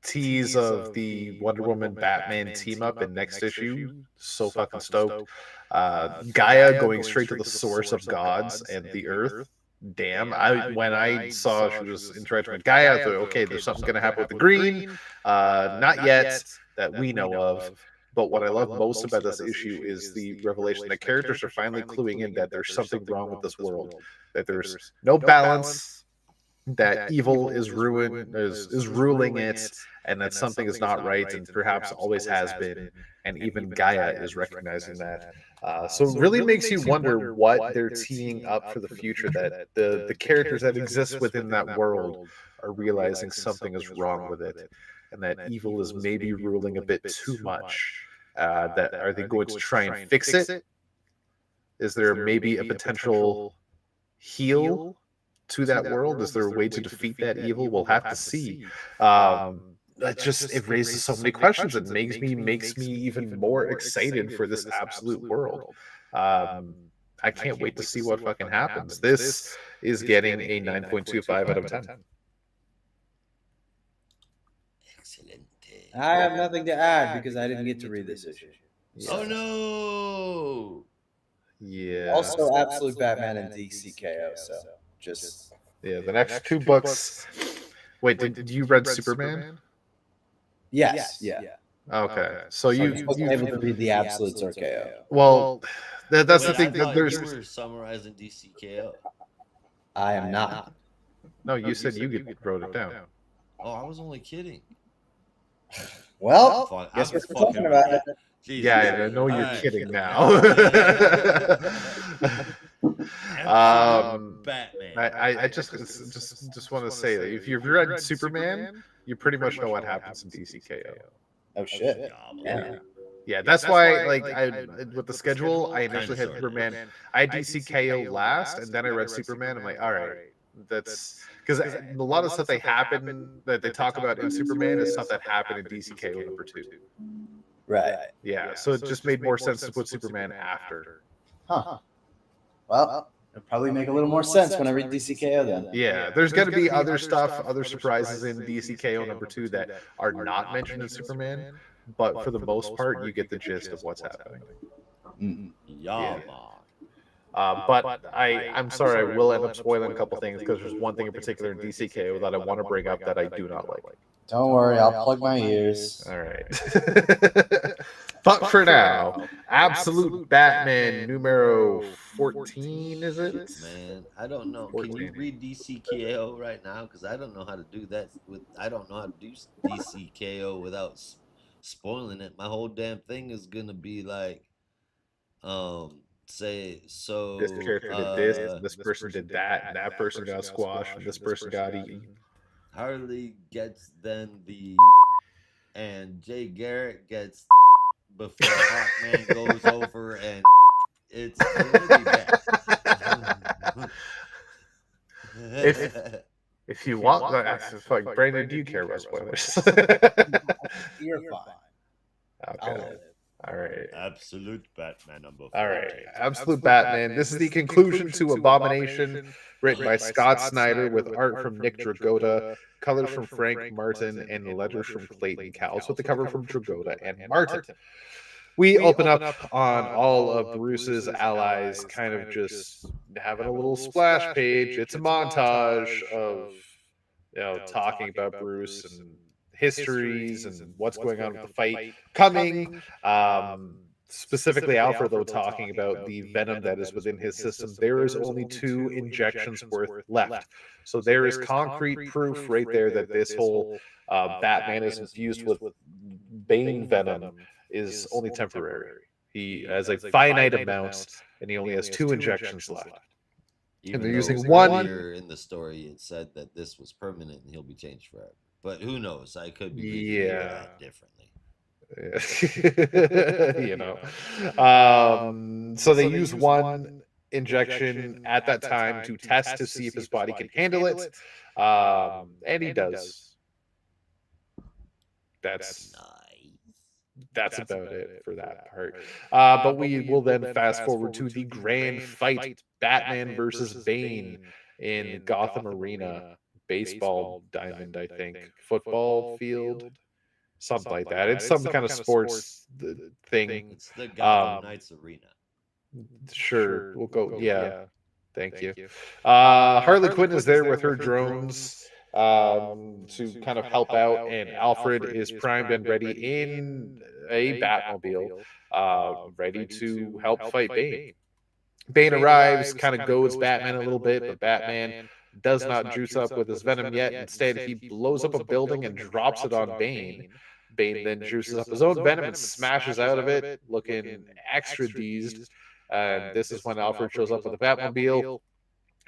tease of the Wonder Woman Batman team up in next issue, so fucking stoked. Gaia going straight to the source of gods and the earth. Damn, when I saw she was interacting with Gaia, I thought, okay, there's something gonna happen with the green. Not yet that we know of. But what I love most about this issue is the revelation that characters are finally cluing in that there's something wrong with this world, that there's no balance, that evil is ruling it, and that something is not right, and perhaps always has been, and even Gaia is recognizing that. So it really makes you wonder what they're teeing up for the future. That the characters that exist within that world are realizing something is wrong with it, and that evil is maybe ruling a bit too much. That are they going to try and fix it? Is there maybe a potential heal to that world? Is there a way to defeat that evil? We'll have to see. It raises so many questions. It makes me even more excited for this absolute world. I can't wait to see what fucking happens. This is getting a 9.25 out of 10. Excellent. I have nothing to add because I didn't get to read this issue. Yeah. Oh no! Yeah. Also, Absolute Batman and DCKO. So just the next two books. Wait, did you read Superman? Yes. Yeah. Okay, so you wasn't able to read the Absolutes or KO. Well, that's the Wait, thing. I thought There's you were summarizing DCKO. I am not. no. You said you wrote it down. Oh, I was only kidding. Well, guess what we're talking about. Jesus. Yeah, I know you're kidding now. Batman. I just want to say that if you've read Superman, you pretty much know what happens in DCKO. Oh shit! Yeah. That's why, like, I with the schedule, I initially had Superman. I had DCKO last, and then I read Superman. I'm like, all right, that's because a lot of stuff that they talk about in Superman is stuff that happened in DCKO number 2. Right. Yeah. So it just made more sense to put Superman after. Huh. Well, it'll probably make a little more sense when I read DCKO then. Yeah, there's going to be other stuff, other surprises in DCKO number 2 that are not mentioned in Superman, but for the most part, you get the gist of what's happening. Yeah. But I'm sorry, I will end up spoiling a couple things because there's one thing in particular in DCKO that I want to bring up that I do not like. Don't worry, I'll plug my ears. All right. But for now, Absolute Batman numero 14, is it? Man, I don't know. Can you read DCKO right now? Because I don't know how to do that. I don't know how to do DCKO without spoiling it. My whole damn thing is gonna be like, say so. This character did this person did that, and that person got squashed, and this person got eaten. Harley gets then and Jay Garrett gets before Hawkman goes over, and it's really bad. If you want, like, Brandon, do you care about spoilers? You're fine. Okay. All right. Absolute Batman number 14. All right. Absolute Batman. This is the conclusion to Abomination, written by Scott Snyder, with art from Nick Dragotta, colors from Frank Martin, and letters from Clayton Cowles, with the cover from Dragotta and Martin. We open up on all of Bruce's allies kind of just having a little splash page. It's a montage of, talking about Bruce and histories and what's going on with the fight coming. Specifically, Alfred, though, talking about the venom that is within his system. There is only 2 injections worth left. So there is concrete proof right there that this whole Batman is infused with Bane venom is only temporary. He has a finite amount, and he only has 2 injections left. Even and they're using one. one. In the story, it said that this was permanent and he'll be changed forever. But who knows? I could be reading that differently. So they use one injection at that time to test to see if his body can handle it, and he does. That's nice. that's about it for that part. But we will then fast forward to the grand fight: Batman versus Bane in Gotham Arena, baseball diamond, I think, football field, something like that. It's some kind of sports thing. It's the Gotham Knights Arena. Sure, we'll go. Yeah, thank you. Harley Quinn is there with her drones to kind of help out, and Alfred is primed and ready in a Batmobile, ready to help fight Bane. Bane arrives, kind of goads Batman a little bit, but Batman does not juice up with his venom yet. Instead, he blows up a building and drops it on Bane. Bane then juices up his own venom and smashes out of it, looking extra deezed. And this is when Alfred shows up with a Batmobile,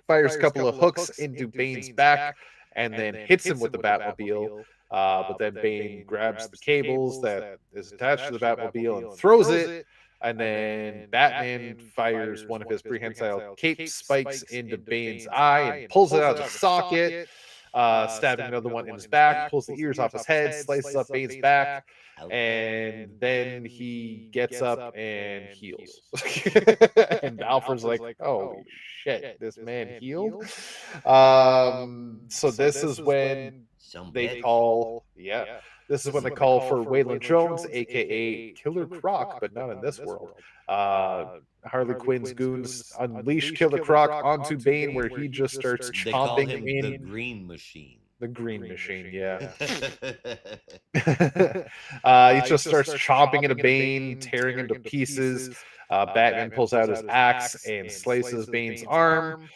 fires a couple of hooks into Bane's back, and then hits him with the Batmobile. But then Bane grabs the cables that is attached to the Batmobile and throws it. And then Batman fires one of his prehensile cape spikes into Bane's eye and pulls it out of the socket, stabbing another one in his back, pulls the ears off his head, slices up Bane's back, and then he gets up and heals. And Alfred's like, oh shit, this man healed? So this is when they call, this is when they call for Waylon Jones, aka Killer Croc, but not in this world. Harley Quinn's goons unleash Killer Croc onto Bane, where he just starts chomping him in the Green Machine. The Green Machine, yeah. He just starts chomping into Bane, tearing him to pieces. Batman pulls out his axe and slices Bane's arm.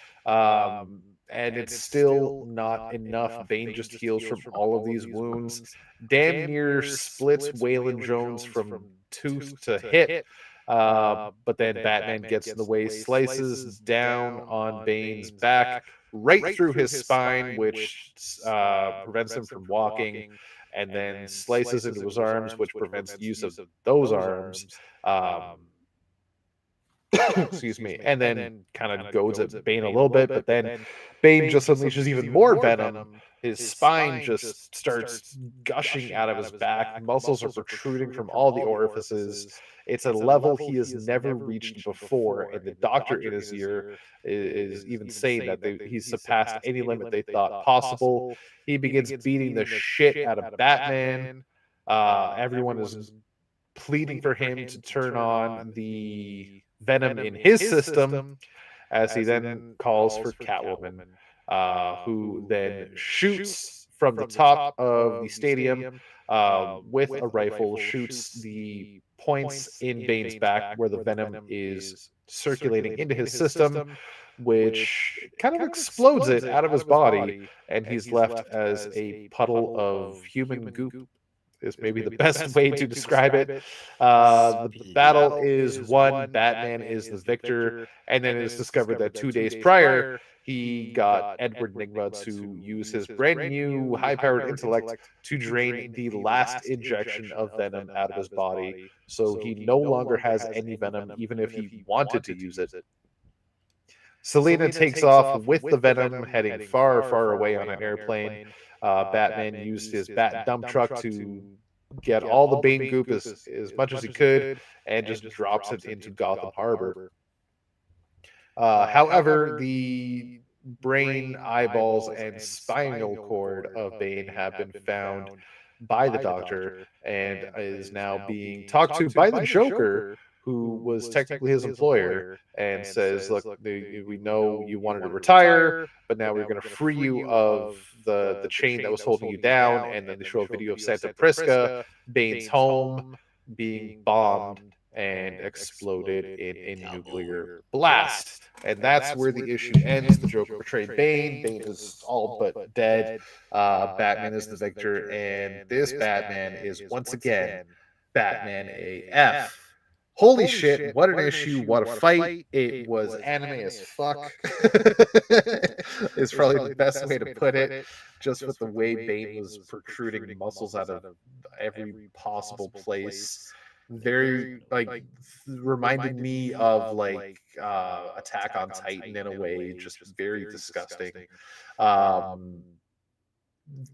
And it's still not enough. Bane just heals from all of these wounds. Damn near splits Waylon Jones from tooth to hip. But then Batman gets in the way, slices down on Bane's back, right through his spine, which prevents him from walking, and then slices into his arms, which prevents use of those arms. Excuse me, and then kind of goads at Bane a little bit, but then Bane just unleashes even more venom. His spine just starts gushing out of his back. Muscles are protruding from all the orifices. It's a level he has never reached before, and the doctor in his ear is even saying that he's surpassed any limit they thought possible. He begins beating the shit out of Batman. Everyone is pleading for him to turn on the venom in his system, as he then calls for Catwoman, who then shoots from the top of the stadium with a rifle, shoots the points in Bane's back where the venom is circulating into his system, which kind of explodes it out of his body, and he's left as a puddle of human goop. Is maybe the best way to describe it. The battle is won. Batman is the victor, and then it is discovered that 2 days prior, he got Edward Nygma to use his brand new high-powered intellect to drain the last injection of venom out of his body, so he no longer has any venom, even if he wanted to use it. Selina takes off with the venom, heading far, far away on an airplane. Batman used his bat dump truck to get all the Bane goop as much as he could, and just drops it into Gotham Harbor. However, the brain, eyeballs, and spinal cord of Bane have been found by the Doctor, and is now being talked to by the Joker, who was technically his employer, and says, look, we know you wanted to retire, but now we're going to free you of the chain that was holding you down. And then they show a video of Santa Prisca, Bane's home, being bombed and exploded in a nuclear blast. And that's where the issue ends. The Joker betrayed Bane. Bane is all but dead. Batman is the victor, and this Batman is once again Batman AF. Holy shit, what an issue, what a fight. It was anime as fuck. It's probably the best way to put it, just with the way Bane was protruding muscles out of every possible place. Very, like, reminded me of, like, Attack on Titan in a way, just very disgusting.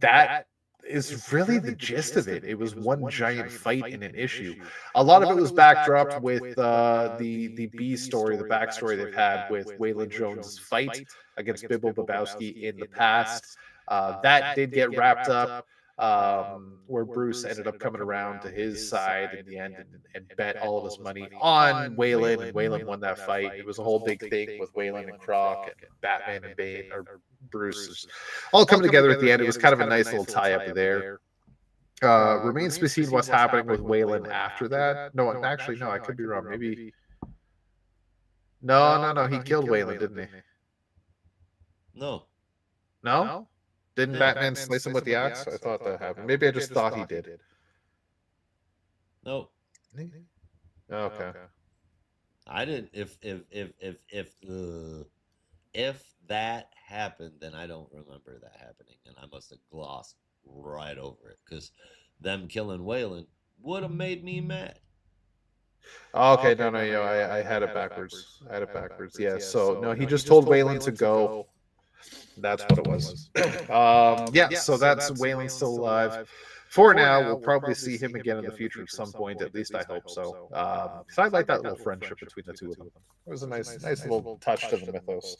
That is really the gist of it. It was one giant fight in an issue. A lot of it was backdropped with the B story, the backstory they've had with Waylon Jones's fight against Bibble Babowski in the past. That did get wrapped up, where Bruce ended up coming around to his side in the end and bet all of his money on Waylon, and Waylon won that fight. It was a whole big thing with Waylon and Croc and Batman and Bane, or Bruce, all coming together at the end. It was kind of a nice little tie-up there. Remains to be seen what's happening with Waylon after that. No, actually, no, I could be wrong. Maybe. No. He killed Waylon, didn't he? No. No? Didn't Batman slice him with the axe? I thought that happened. Maybe I just thought he did. No. Okay. I didn't. If that happened, then I don't remember that happening, and I must have glossed right over it, because them killing Waylon would have made me mad. Okay, no, I had it backwards. Yeah, so no, he just told Waylon to go. That's what it was. Yeah, so that's Waylon still alive. For now, we'll probably see him again in the future at some point. At least I hope so. Because I like that little friendship between the two of them. It was a nice little touch to the mythos.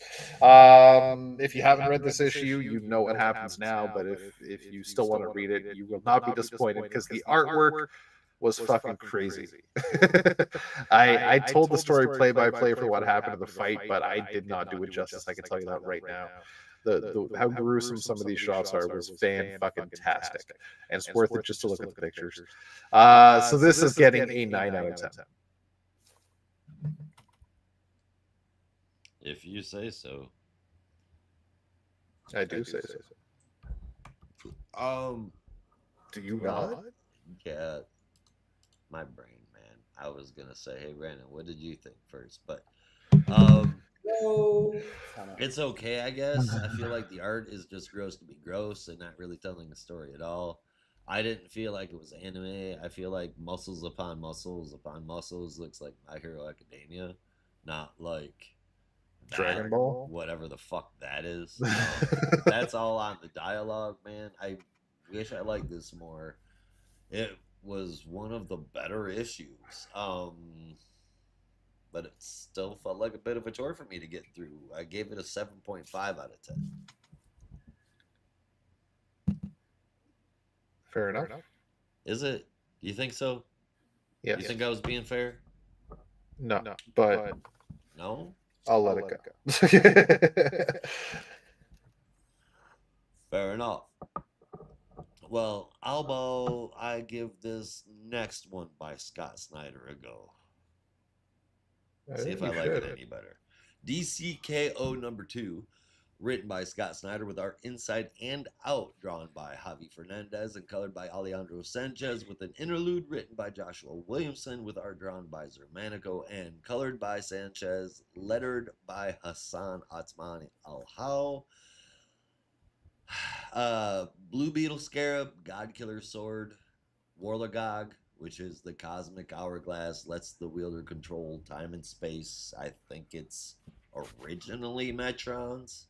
If you haven't read this issue, you know what happens now. But if you still want to read it, you will not be disappointed, because the artwork was fucking crazy. I told the story play by play for what happened in the fight, but I did not do it justice. I can tell you that right now. The how gruesome some of these shots are was fan-fucking-tastic, and it's worth it just to look at the pictures. So this is getting a 9 out of 10. If you say so. I do say so. Do you not? Yeah. My brain, man. I was gonna say, hey Brandon, what did you think first? But it's okay, I guess. I feel like the art is just gross to be gross and not really telling a story at all. I didn't feel like it was anime. I feel like muscles upon muscles upon muscles looks like My Hero Academia, not like Dragon Ball, whatever the fuck that is. That's all on the dialogue, man. I wish I liked this more. It was one of the better issues. But it still felt like a bit of a chore for me to get through. I gave it a 7.5 out of 10. Fair enough. Is it? Do you think so? Yeah. You think I was being fair? No, but no? I'll let it go. Fair enough. Well, Albo, I give this next one by Scott Snyder a go. See if I like it any better. DCKO number 2, written by Scott Snyder with art inside and out, drawn by Javi Fernandez and colored by Alejandro Sanchez, with an interlude written by Joshua Williamson with art drawn by Zermanico and colored by Sanchez, lettered by Hassan Atzmani Al-How. Blue Beetle Scarab, Godkiller Sword, Warlagog, which is the cosmic hourglass, lets the wielder control time and space. I think it's originally Metron's.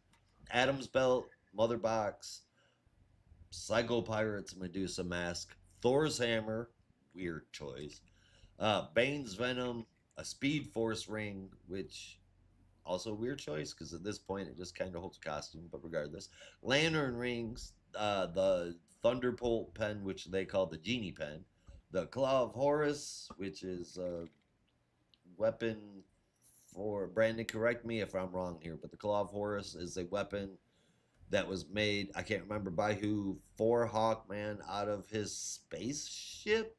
Adam's Belt, Mother Box, Psycho Pirates, Medusa Mask, Thor's Hammer, weird choice. Bane's Venom, a Speed Force Ring, which also a weird choice, because at this point it just kind of holds a costume, but regardless. Lantern Rings, the Thunderbolt pen, which they call the Genie pen. The Claw of Horus, which is a weapon for... Brandon, correct me if I'm wrong here, but the Claw of Horus is a weapon that was made, I can't remember by who, for Hawkman out of his spaceship?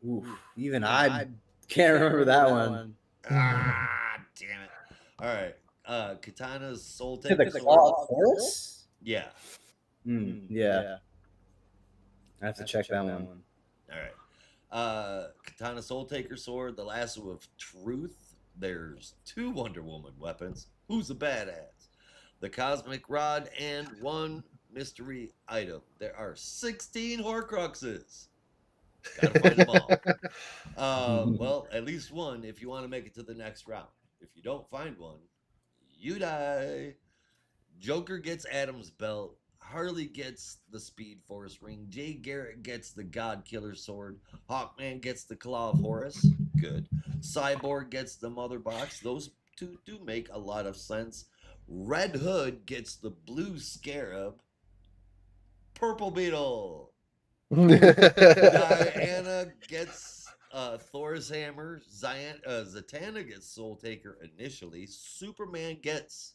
Oof, even I can't remember that one. Ah, damn it. All right. Katana's Soul Taker. The Claw of Horus? Yeah. Yeah. I have to check that one. All right. Katana Soul Taker Sword, the Lasso of Truth. There's 2 Wonder Woman weapons. Who's a badass? The Cosmic Rod, and 1 mystery item. There are 16 Horcruxes. Gotta find them all. Well, at least 1 if you want to make it to the next round. If you don't find 1, you die. Joker gets Adam's Belt. Harley gets the Speed Force ring. Jay Garrick gets the God Killer sword. Hawkman gets the Claw of Horus. Good. Cyborg gets the Mother Box. Those two do make a lot of sense. Red Hood gets the Blue Scarab. Purple Beetle. Diana gets Thor's hammer. Zatanna gets Soul Taker initially. Superman gets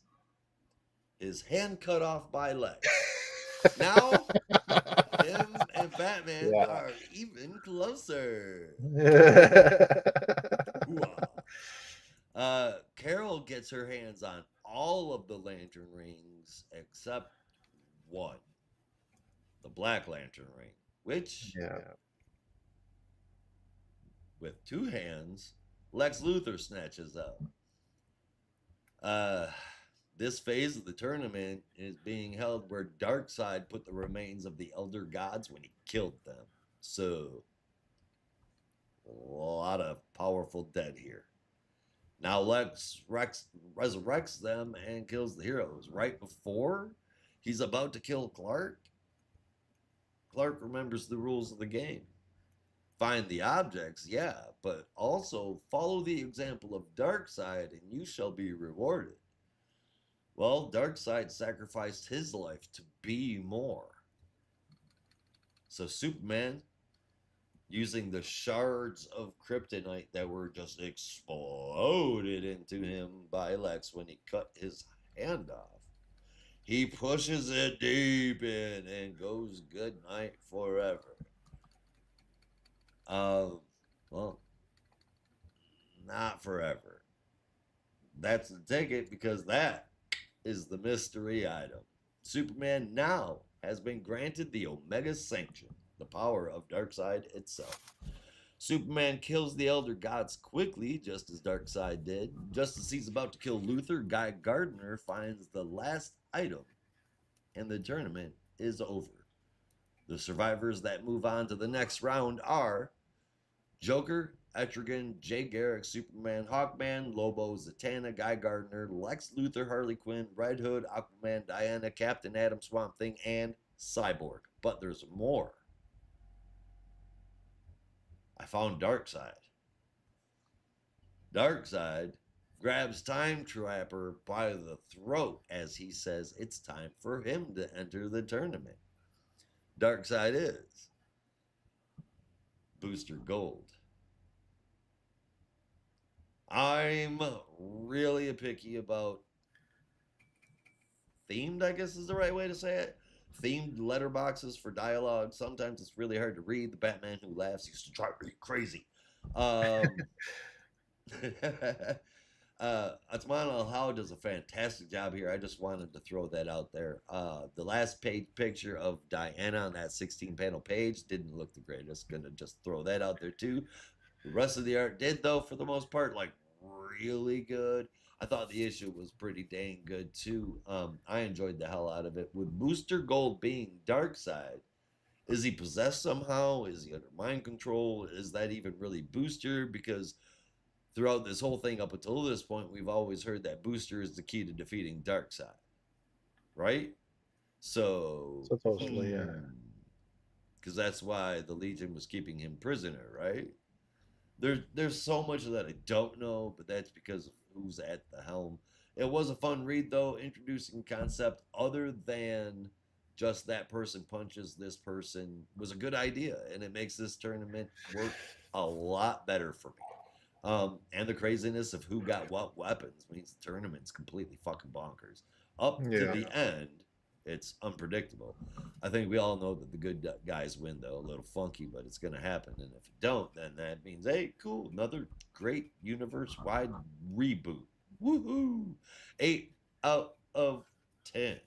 his hand cut off by Lex. Now, him and Batman are even closer. Carol gets her hands on all of the Lantern rings except one, the Black Lantern ring, which, with two hands, Lex Luthor snatches up. This phase of the tournament is being held where Darkseid put the remains of the Elder Gods when he killed them. So, a lot of powerful dead here. Now Lex resurrects them and kills the heroes. Right before he's about to kill Clark, Clark remembers the rules of the game. Find the objects, yeah, but also follow the example of Darkseid and you shall be rewarded. Well, Darkseid sacrificed his life to be more. So Superman, using the shards of kryptonite that were just exploded into him by Lex when he cut his hand off, he pushes it deep in and goes good night forever. Well, not forever. That's the ticket, because that is the mystery item. Superman now has been granted the Omega Sanction, the power of Darkseid itself. Superman kills the Elder Gods quickly, just as Darkseid did. Just as he's about to kill Luthor, Guy Gardner finds the last item, and the tournament is over. The survivors that move on to the next round are Joker, Etrigan, Jay Garrick, Superman, Hawkman, Lobo, Zatanna, Guy Gardner, Lex Luthor, Harley Quinn, Red Hood, Aquaman, Diana, Captain Atom, Swamp Thing, and Cyborg. But there's more. I found Darkseid. Darkseid grabs Time Trapper by the throat as he says it's time for him to enter the tournament. Darkseid is Booster Gold. I'm really picky about themed, I guess is the right way to say it. Themed letterboxes for dialogue. Sometimes it's really hard to read. The Batman Who Laughs used to drive me crazy. Atman Al-How does a fantastic job here. I just wanted to throw that out there. The last picture of Diana on that 16-panel page didn't look the greatest. Gonna just throw that out there too. The rest of the art did, though, for the most part, like, really good. I thought the issue was pretty dang good too. I enjoyed the hell out of it. With Booster Gold being Darkseid, is he possessed somehow? Is he under mind control? Is that even really Booster? Because throughout this whole thing up until this point, we've always heard that Booster is the key to defeating Darkseid, right? So Supposedly, yeah. Because that's why the Legion was keeping him prisoner, right? There's so much of that I don't know, but that's because of who's at the helm. It was a fun read, though, introducing concept other than just that person punches this person was a good idea, and it makes this tournament work a lot better for me. And the craziness of who got what weapons means the tournament's completely fucking bonkers. Up to the end, it's unpredictable. I think we all know that the good guys win, though. A little funky, but it's going to happen. And if you don't, then that means, hey, cool, another great universe-wide reboot. Woohoo! 8 out of 10.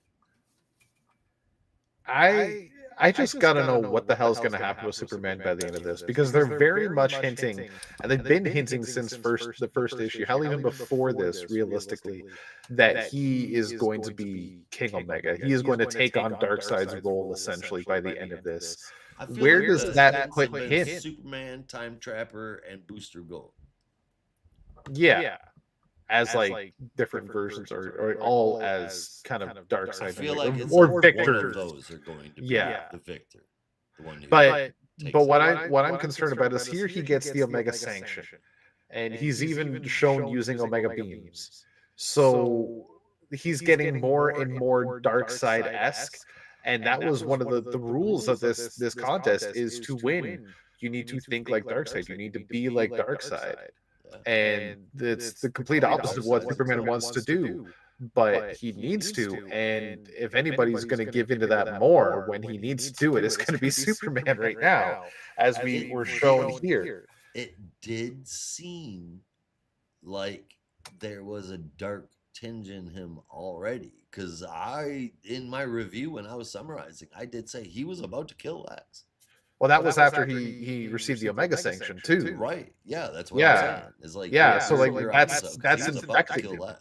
I just gotta know what the hell's gonna happen with Superman by the end of this, because they're very much hinting, and they've been hinting since the first issue, hell, even before this, realistically, that he is going to be King Omega. He is going to take on Darkseid's role essentially by the end of this. Where does that put him? Superman, Time Trapper, and Booster Gold. Yeah. as like different versions or all as kind of dark I side feel like, like it's or like victor. one of those are going to be the victor, the one who But takes what it. I'm concerned about is here he gets the Omega sanction, and he's even shown using Omega beams. So he's getting more and more dark side esque, and that was one of the rules of this contest is to win. You need to think like Darkseid. You need to be like Darkseid, and it's the complete opposite of what Superman wants to do. But he needs to, and if anybody's going to give into that more when he needs to do it, it's going to be Superman right now, as we were shown here. It did seem like there was a dark tinge in him already, because in my review when I was summarizing, I did say he was about to kill Lex. Well, that was after he received the Omega sanction too, right? Yeah, that's what I'm saying. It's like so like that's infecting him. Lex.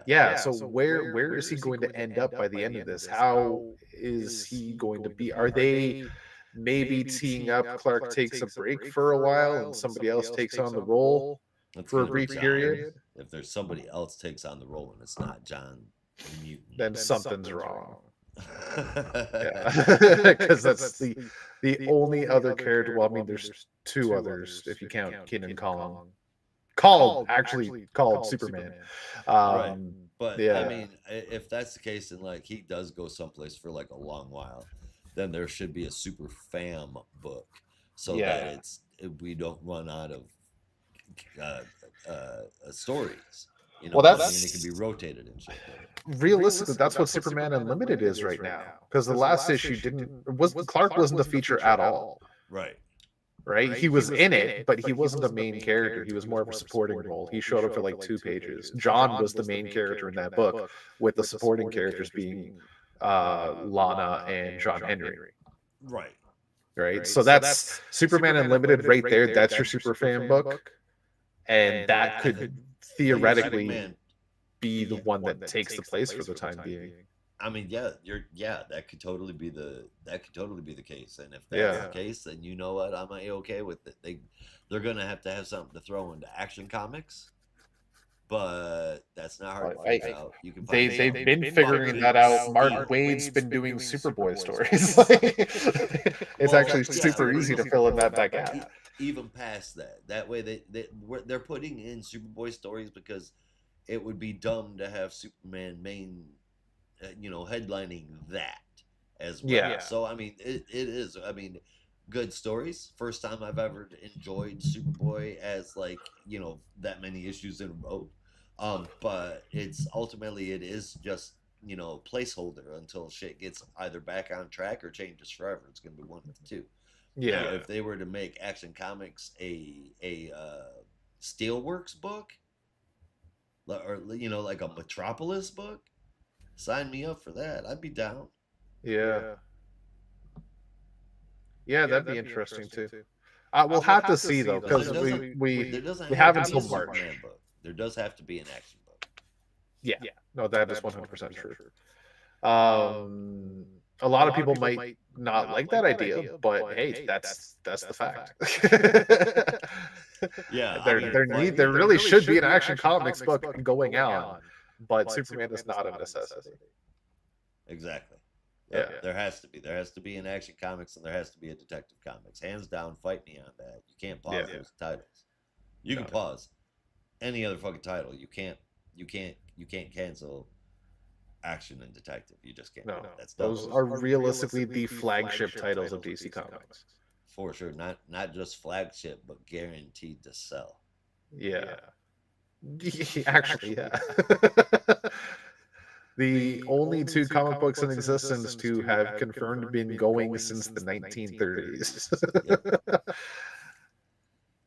Yeah. So where is he going to end up by the end of this? How is he going to be? Are they maybe teeing up? Clark takes a break for a while, and somebody else takes on the role for a brief period. If there's somebody else takes on the role and it's not John the Mutant, then something's wrong. Because that's the only other character. Well, I mean, there's two others if you count Kid and Kong. Called Superman. Right. But I mean, if that's the case, and like he does go someplace for like a long while, then there should be a super fam book so that we don't run out of stories. You know, well, it can be rotated and shit. Realistically, that's what Superman Unlimited is right now. Because the last issue Clark wasn't a feature at all. Right? He was in it, but he wasn't a main character. He was more of a supporting role. He showed up for like 2 pages. John was the main character in that book, with the supporting characters being Lana and John Henry. Right? So that's Superman Unlimited right there. That's your super fan book. And that could theoretically be the one that takes the place for the time being. I mean, that could totally be the case. And if that's the case, then you know what, I'm okay with it. They're gonna have to have something to throw into Action Comics, but that's not hard to figure out. You can they've been figuring that out. Mark Waid's been doing Superboy stories. It's actually super easy to fill in that gap. Even past that way they're putting in Superboy stories because it would be dumb to have Superman main headlining that as well. So I mean, it is. I mean, good stories. First time I've ever enjoyed Superboy as that many issues in a row. But it's ultimately it is just placeholder until shit gets either back on track or changes forever. It's gonna be one of the two. Yeah. If they were to make Action Comics a Steelworks book, or like a Metropolis book, sign me up for that. I'd be down. Yeah, that'd be interesting too. We'll have to see though, because we have until March. There does have to be an action book. Yeah. No, that is 100% true. A lot of people might not like that idea, but hey, that's the fact. There really should be an Action Comics book going on, but Superman is not a necessity. Exactly. Yeah, there has to be an Action Comics, and there has to be a Detective Comics. Hands down, fight me on that. You can't pause those titles. You can pause any other fucking title. You can't cancel Action and Detective. You just can't. No, those are realistically the flagship titles of DC Comics. For sure, not just flagship, but guaranteed to sell. Yeah. Actually, yeah. The only 2 comic books in existence to have confirmed been going since the 1930s.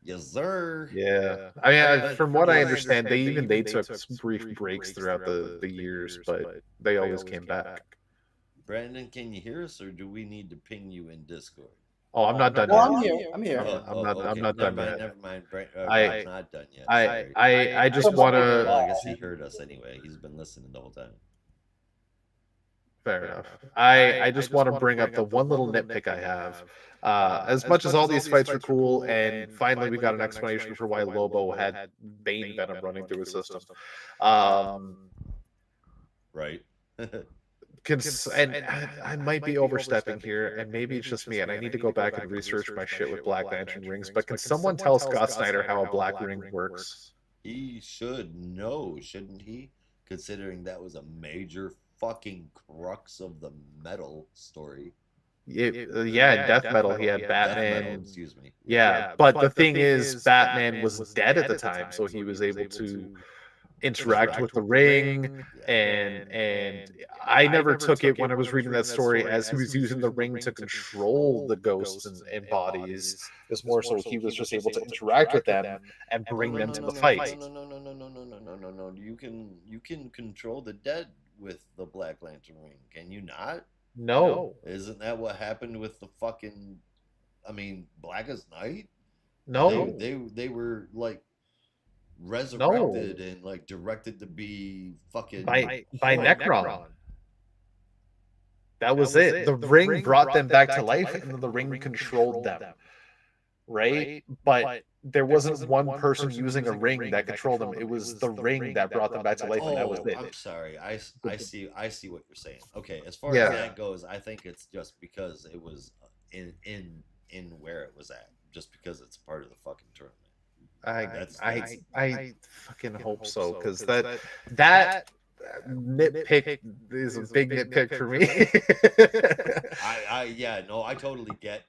Yes, sir. Yeah. I mean, from what I understand, they took brief breaks throughout the years, but they always came back. Brandon, can you hear us, or do we need to ping you in Discord? Oh, I'm not done yet. I'm here. I'm not done yet. Never mind. I'm not done yet. I just want to. Well, I guess he heard us anyway. He's been listening the whole time. Fair enough. I just want to bring up the one little nitpick I have. As much as all these fights were cool, and finally we got an explanation for why Lobo had Bane Venom running through his system. Right. And I might be overstepping here, and maybe it's just me, and I need to go back and research my shit with Black Lantern rings. But can someone tell Scott Snyder how a black ring works? He should know, shouldn't he? Considering that was a major fucking crux of the metal story. Yeah, Death Metal. He had Batman. Metal, excuse me. Yeah, but the thing is, Batman was dead at the time, so he was able to interact with the ring, and I never took it when I was reading that story as he was using the ring to control the ghosts and bodies. It's more so he was just able to interact with them and bring them to the fight. No. You can control the dead with the Black Lantern ring, can you not? No. Isn't that what happened with the fucking, Blackest Night? No. They were like resurrected and like directed to be fucking by Necron. That was it. The ring brought them back to life, and the ring controlled them. Right? But there wasn't one person using a ring that controlled them. It was the ring that brought them back to life, and that was it. I'm sorry. I see what you're saying. Okay, as far as that goes, I think it's just because it was in where it was at, just because it's part of the fucking tournament. I fucking hope so, because that nitpick is a big nitpick for me. I totally get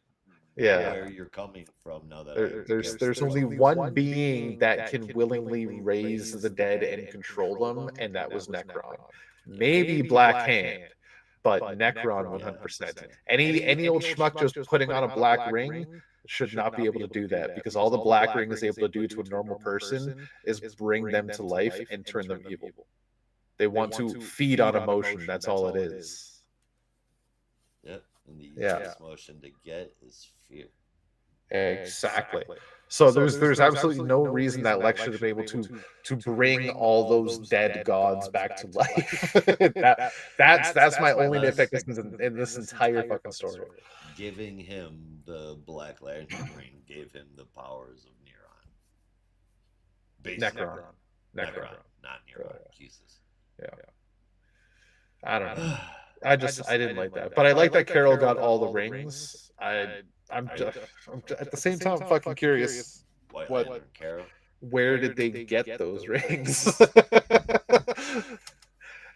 where you're coming from now. That there's only one being that can willingly raise the dead and control them, and that was Necron. Maybe Black Hand, but Necron 100%. Any old schmuck just putting on a black ring should not be able to do that, because all the black ring is able to do to a normal person is bring them to life and turn them evil. They want to feed on emotion. That's all it is. Yep. And the easiest emotion to get is fear. Exactly. So there's absolutely no reason that Lex should be able to bring all those dead gods back to life. that's my only nitpick in this entire fucking story. Giving him the Black Lantern ring gave him the powers of Necron, not Neuron. Jesus. Yeah. I don't know. I didn't like that, but I like that Carol got all the rings. I'm at the same time fucking curious. What Carol? Where did they get those rings?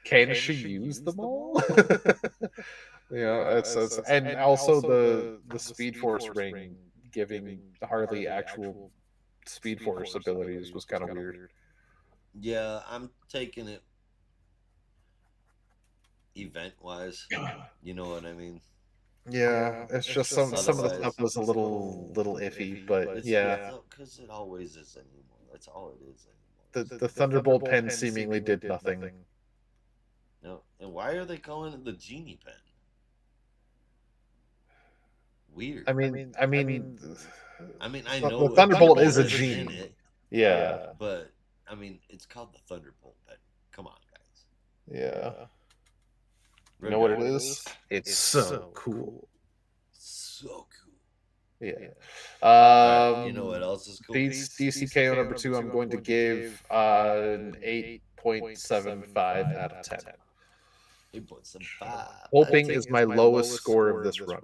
Can she use them all? It's and also the Speed Force ring giving Harley actual Speed Force abilities was kind of weird. Yeah, I'm taking it event wise. You know what I mean? Yeah, it's just some of the stuff was a little iffy, but because it always is anymore. That's all it is anymore. The Thunderbolt pen seemingly did nothing. No, and why are they calling it the Genie pen? Weird. I mean, I know the Thunderbolt is a genie. Yeah, but it's called the Thunderbolt pen. Come on, guys. Yeah. You know what it is? It's so cool. So cool. Yeah. You know what else is cool? DCKO number 2, I'm going to give an 8.75 out of 10. 8.75. Hoping is my lowest score of this run.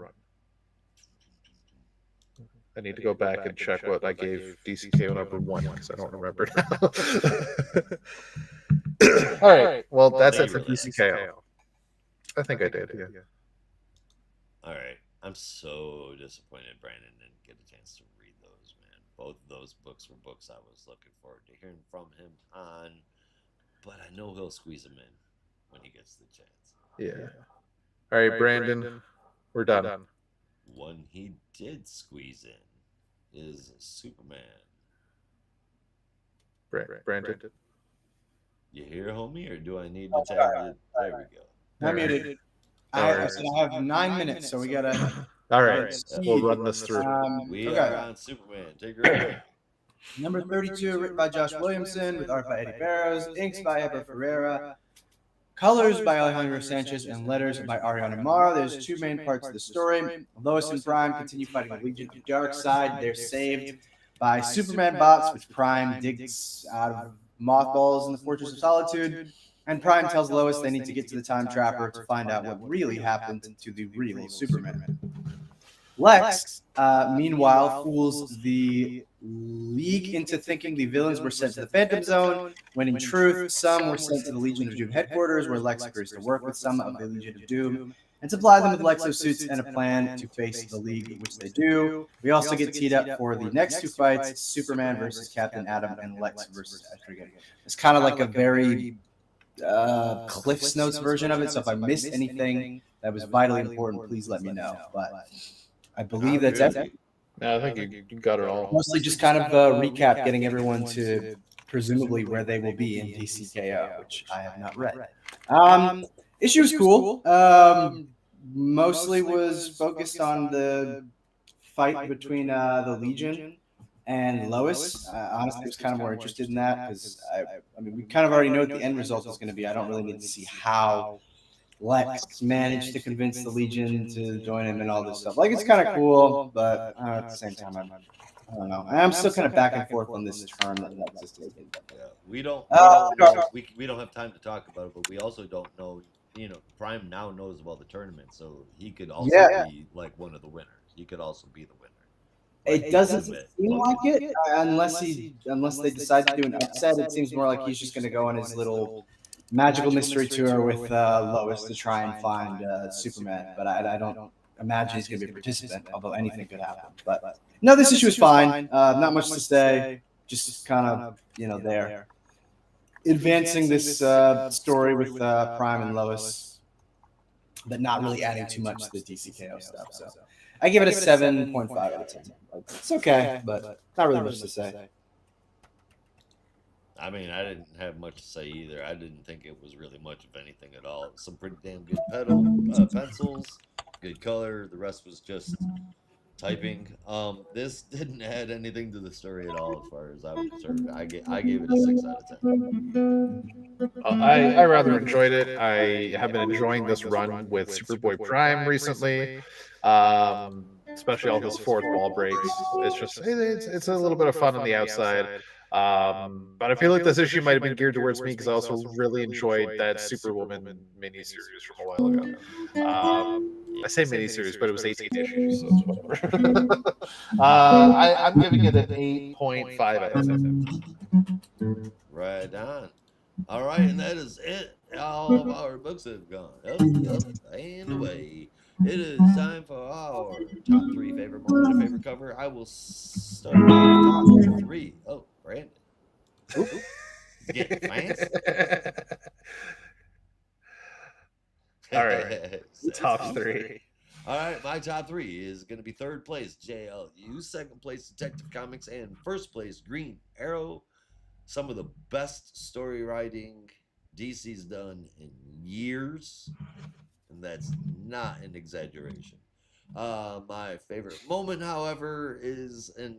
I need to go back and check what I gave DCKO number 1, because I don't remember now. All right. Well, that's it for DCKO. I think I did. Yeah. All right. I'm so disappointed Brandon didn't get a chance to read those, man. Both of those books were books I was looking forward to hearing from him on, but I know he'll squeeze them in when he gets the chance. Yeah. All right, Brandon, we're done. One he did squeeze in is Superman. Brandon. You hear, homie, or do I need to tag it? There we go. I muted. I have 9 minutes, so we gotta. All right, we'll run this through. We are on Superman. Take it away. Number 32, written by Josh Williamson, with art by Eddie Barrows, inks by Heber Ferreira. colors by Alejandro Sanchez, and letters by Ariana Mara. There's two main parts of the story. Lois and Prime continue fighting the Legion of Darkseid. They're saved by Superman bots, which Prime digs out of mothballs in the Fortress of Solitude. And Prime tells Lois they need to get to the Time Trapper to find out what really happened to the real Superman. Lex, meanwhile, fools the League into thinking the villains were sent to the Phantom Zone, when in truth, some were sent to the Legion of Doom headquarters, where Lex agrees to work with some of the Legion of Doom and supply them with exosuits and a plan to face the League, which they do. We also get teed up for the next two fights, Superman versus Captain Atom and Lex versus Etrigan. It's kind of like a very Cliff's Notes version of it, so if I missed anything that was vitally important, please let me know. But I believe that's everything. Yeah, I think you got it all. Mostly just kind of recap, getting everyone to presumably where they will be in DCKO, which I have not read. Issue was cool. Mostly was focused on the fight between the Legion and Lois. Honestly, I was kind of more interested in that because I mean, we kind of already know what the end result is going to be. I don't really need to see how Lex managed to convince the Legion to join him and all this stuff. Like, it's kind of cool, but at the same time, I don't know. I'm still kind of back and forth on this term that Lex is taking. Yeah, we don't have time to talk about it, but we also don't know. You know, Prime now knows about the tournament, so he could also be like one of the winners. He could also be the winner. It doesn't seem like it, unless they decide to do an upset. It seems more like he's just going to go on his little magical mystery tour with Lois to try and find Superman. But I don't imagine he's going to be a participant, although anything could happen. But no, this issue is fine. Not much to say. Just kind of, there. Advancing this story with Prime and Lois, but not really adding too much to the DCKO stuff. So I give it a 7.5 out of 10. It's okay, but not really much to say. I mean, I didn't have much to say either. I didn't think it was really much of anything at all. Some pretty damn good pencils, good color. The rest was just typing. This didn't add anything to the story at all, as far as I was concerned. I gave it a 6 out of 10. I rather enjoyed it. I have been enjoying this run with Superboy Prime recently, especially all his fourth wall breaks. It's just it's a little bit of fun on the outside. But I feel like this issue might have been geared towards me because I also really enjoyed that Superwoman miniseries from a while ago. I say miniseries, but it was 18 issues, so it's whatever. I'm giving it an 8.5 out of 10. Right on. All right, and that is it. All of our books have gone up and away. It is time for our top 3 favorite moment and favorite cover. I will start with top 3. Oh, Brandon. Ooh. Getting fancy. All right. Top 3. All right, my top 3 is going to be third place, JLU, second place, Detective Comics, and first place, Green Arrow. Some of the best story writing DC's done in years, and that's not an exaggeration. My favorite moment, however, is, and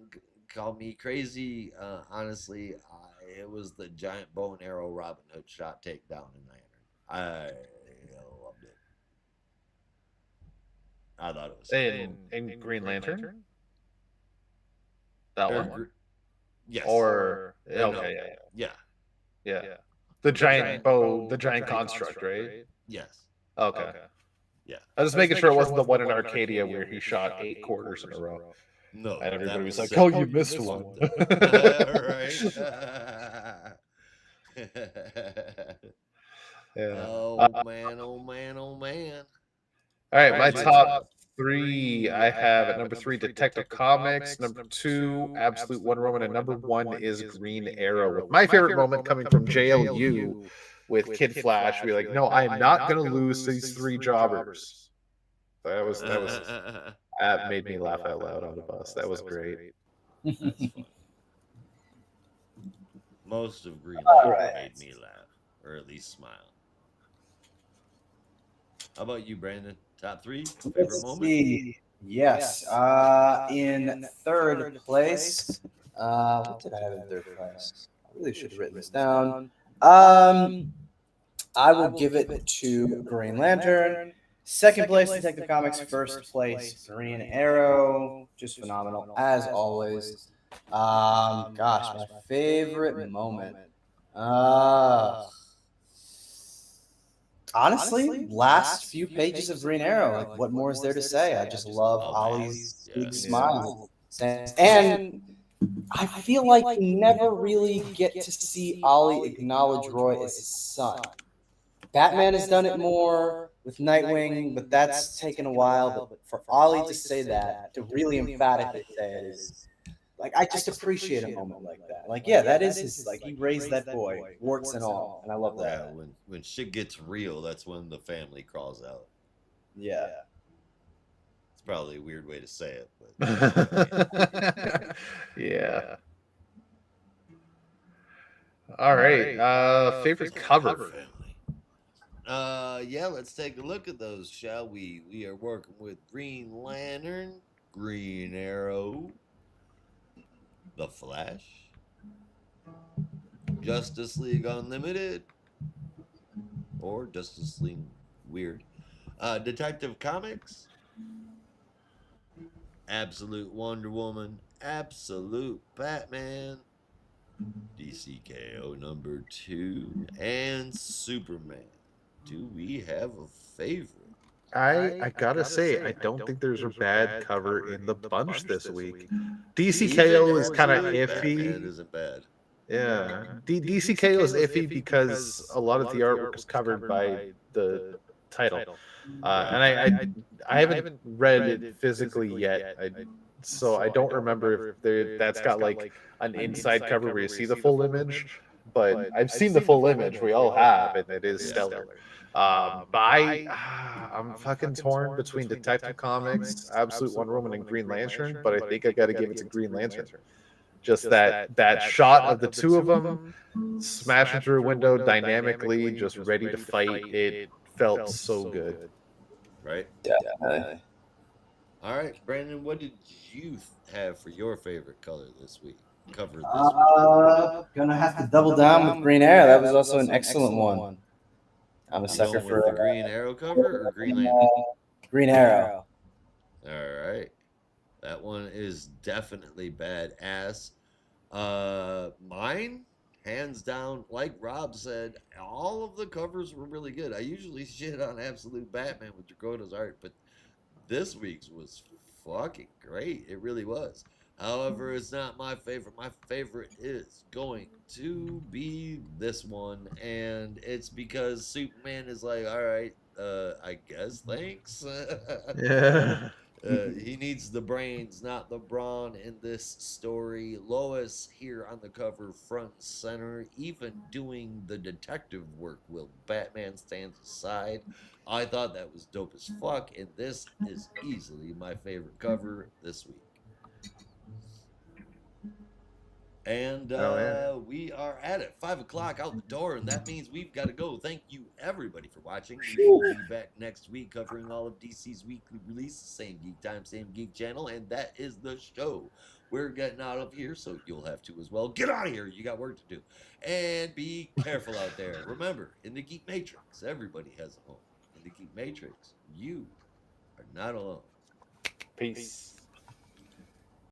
call me crazy, honestly, it was the giant bow and arrow Robin Hood shot takedown in Lantern. I loved it. I thought it was in Green Lantern. That one. Yes. Or okay, yeah. The giant bow, the giant construct, right? Yes. Okay. Yeah. I was making sure it wasn't the one in Arcadia where he shot 8 quarters in a row. No. And everybody was like, "Oh, you missed one." Right. Yeah. Oh man! Oh man! Oh man! All right, my top 3. I have at number 3 Detective Comics, number 2 Absolute Wonder Woman, and number 1 is Green Arrow. With my favorite moment coming from JLU with Kid Flash, be like, "No, I am not going to lose these 3 jobbers." That made me laugh out loud on the bus. That was great. Most of Green Arrow made me laugh, or at least smile. How about you, Brandon? Top 3 favorite moment? Yes. In third place, what did I have in third place? I really should have written this down. I will give it to Green Lantern. Second place, Detective Comics. First place, Green Arrow. Just phenomenal, as always. Gosh, my favorite moment. Honestly, last few pages of Green Arrow. Like, what more is there to say? I just love Ollie's big smile. And I feel like you never really get to see Ollie acknowledge Roy as his son. Batman has done it more with Nightwing, but that's taken a while. But for Ollie to say that, to really emphatically say it, is like, I just appreciate a moment like that. Like, yeah, that is his. Like, he raised that boy, warts and all, and I love that. Yeah, when shit gets real, that's when the family crawls out. Yeah. It's probably a weird way to say it, but yeah. All right. Favorite cover. Yeah, let's take a look at those, shall we? We are working with Green Lantern, Green Arrow, The Flash, Justice League Unlimited, or Justice League Weird, Detective Comics, Absolute Wonder Woman, Absolute Batman, DCKO #2, and Superman. Do we have a favorite? I gotta say, I don't think there's a bad cover in the bunch this week. DCKO is kind of iffy. Batman isn't bad. Yeah, DCKO is iffy because a lot of the artwork is covered by the title, and I haven't read it physically yet. So I don't remember if that's got like an inside cover where you see the full image, but I've seen the full image. We all have, and it is stellar. But I'm fucking torn between Detective Comics, Absolute Wonder Woman, and Green Lantern. But I think I got to give it to Green Lantern. Just that shot of the two of them smashing through a window dynamically, just ready to fight. It felt so good. Right? Definitely. All right, Brandon, what did you have for your favorite color this week? Cover this week. Gonna have to double down with Green Arrow. That was also an excellent one. I'm a sucker for the Green Arrow cover or Green Lantern? Green Arrow. All right. That one is definitely badass. Mine, hands down, like Rob said, all of the covers were really good. I usually shit on Absolute Batman with Dragona's art, but this week's was fucking great. It really was. However, it's not my favorite. My favorite is going to be this one, and it's because Superman is like, all right, I guess, thanks. Yeah. He needs the brains, not the brawn in this story. Lois here on the cover, front and center, even doing the detective work while Batman stands aside. I thought that was dope as fuck, and this is easily my favorite cover this week. And we are at it. 5 o'clock out the door, and that means we've got to go. Thank you, everybody, for watching. We will be back next week covering all of DC's weekly releases. Same Geek Time, same Geek Channel, and that is the show. We're getting out of here, so you'll have to as well. Get out of here. You got work to do. And be careful out there. Remember, in the Geek Matrix, everybody has a home. In the Geek Matrix, you are not alone. Peace.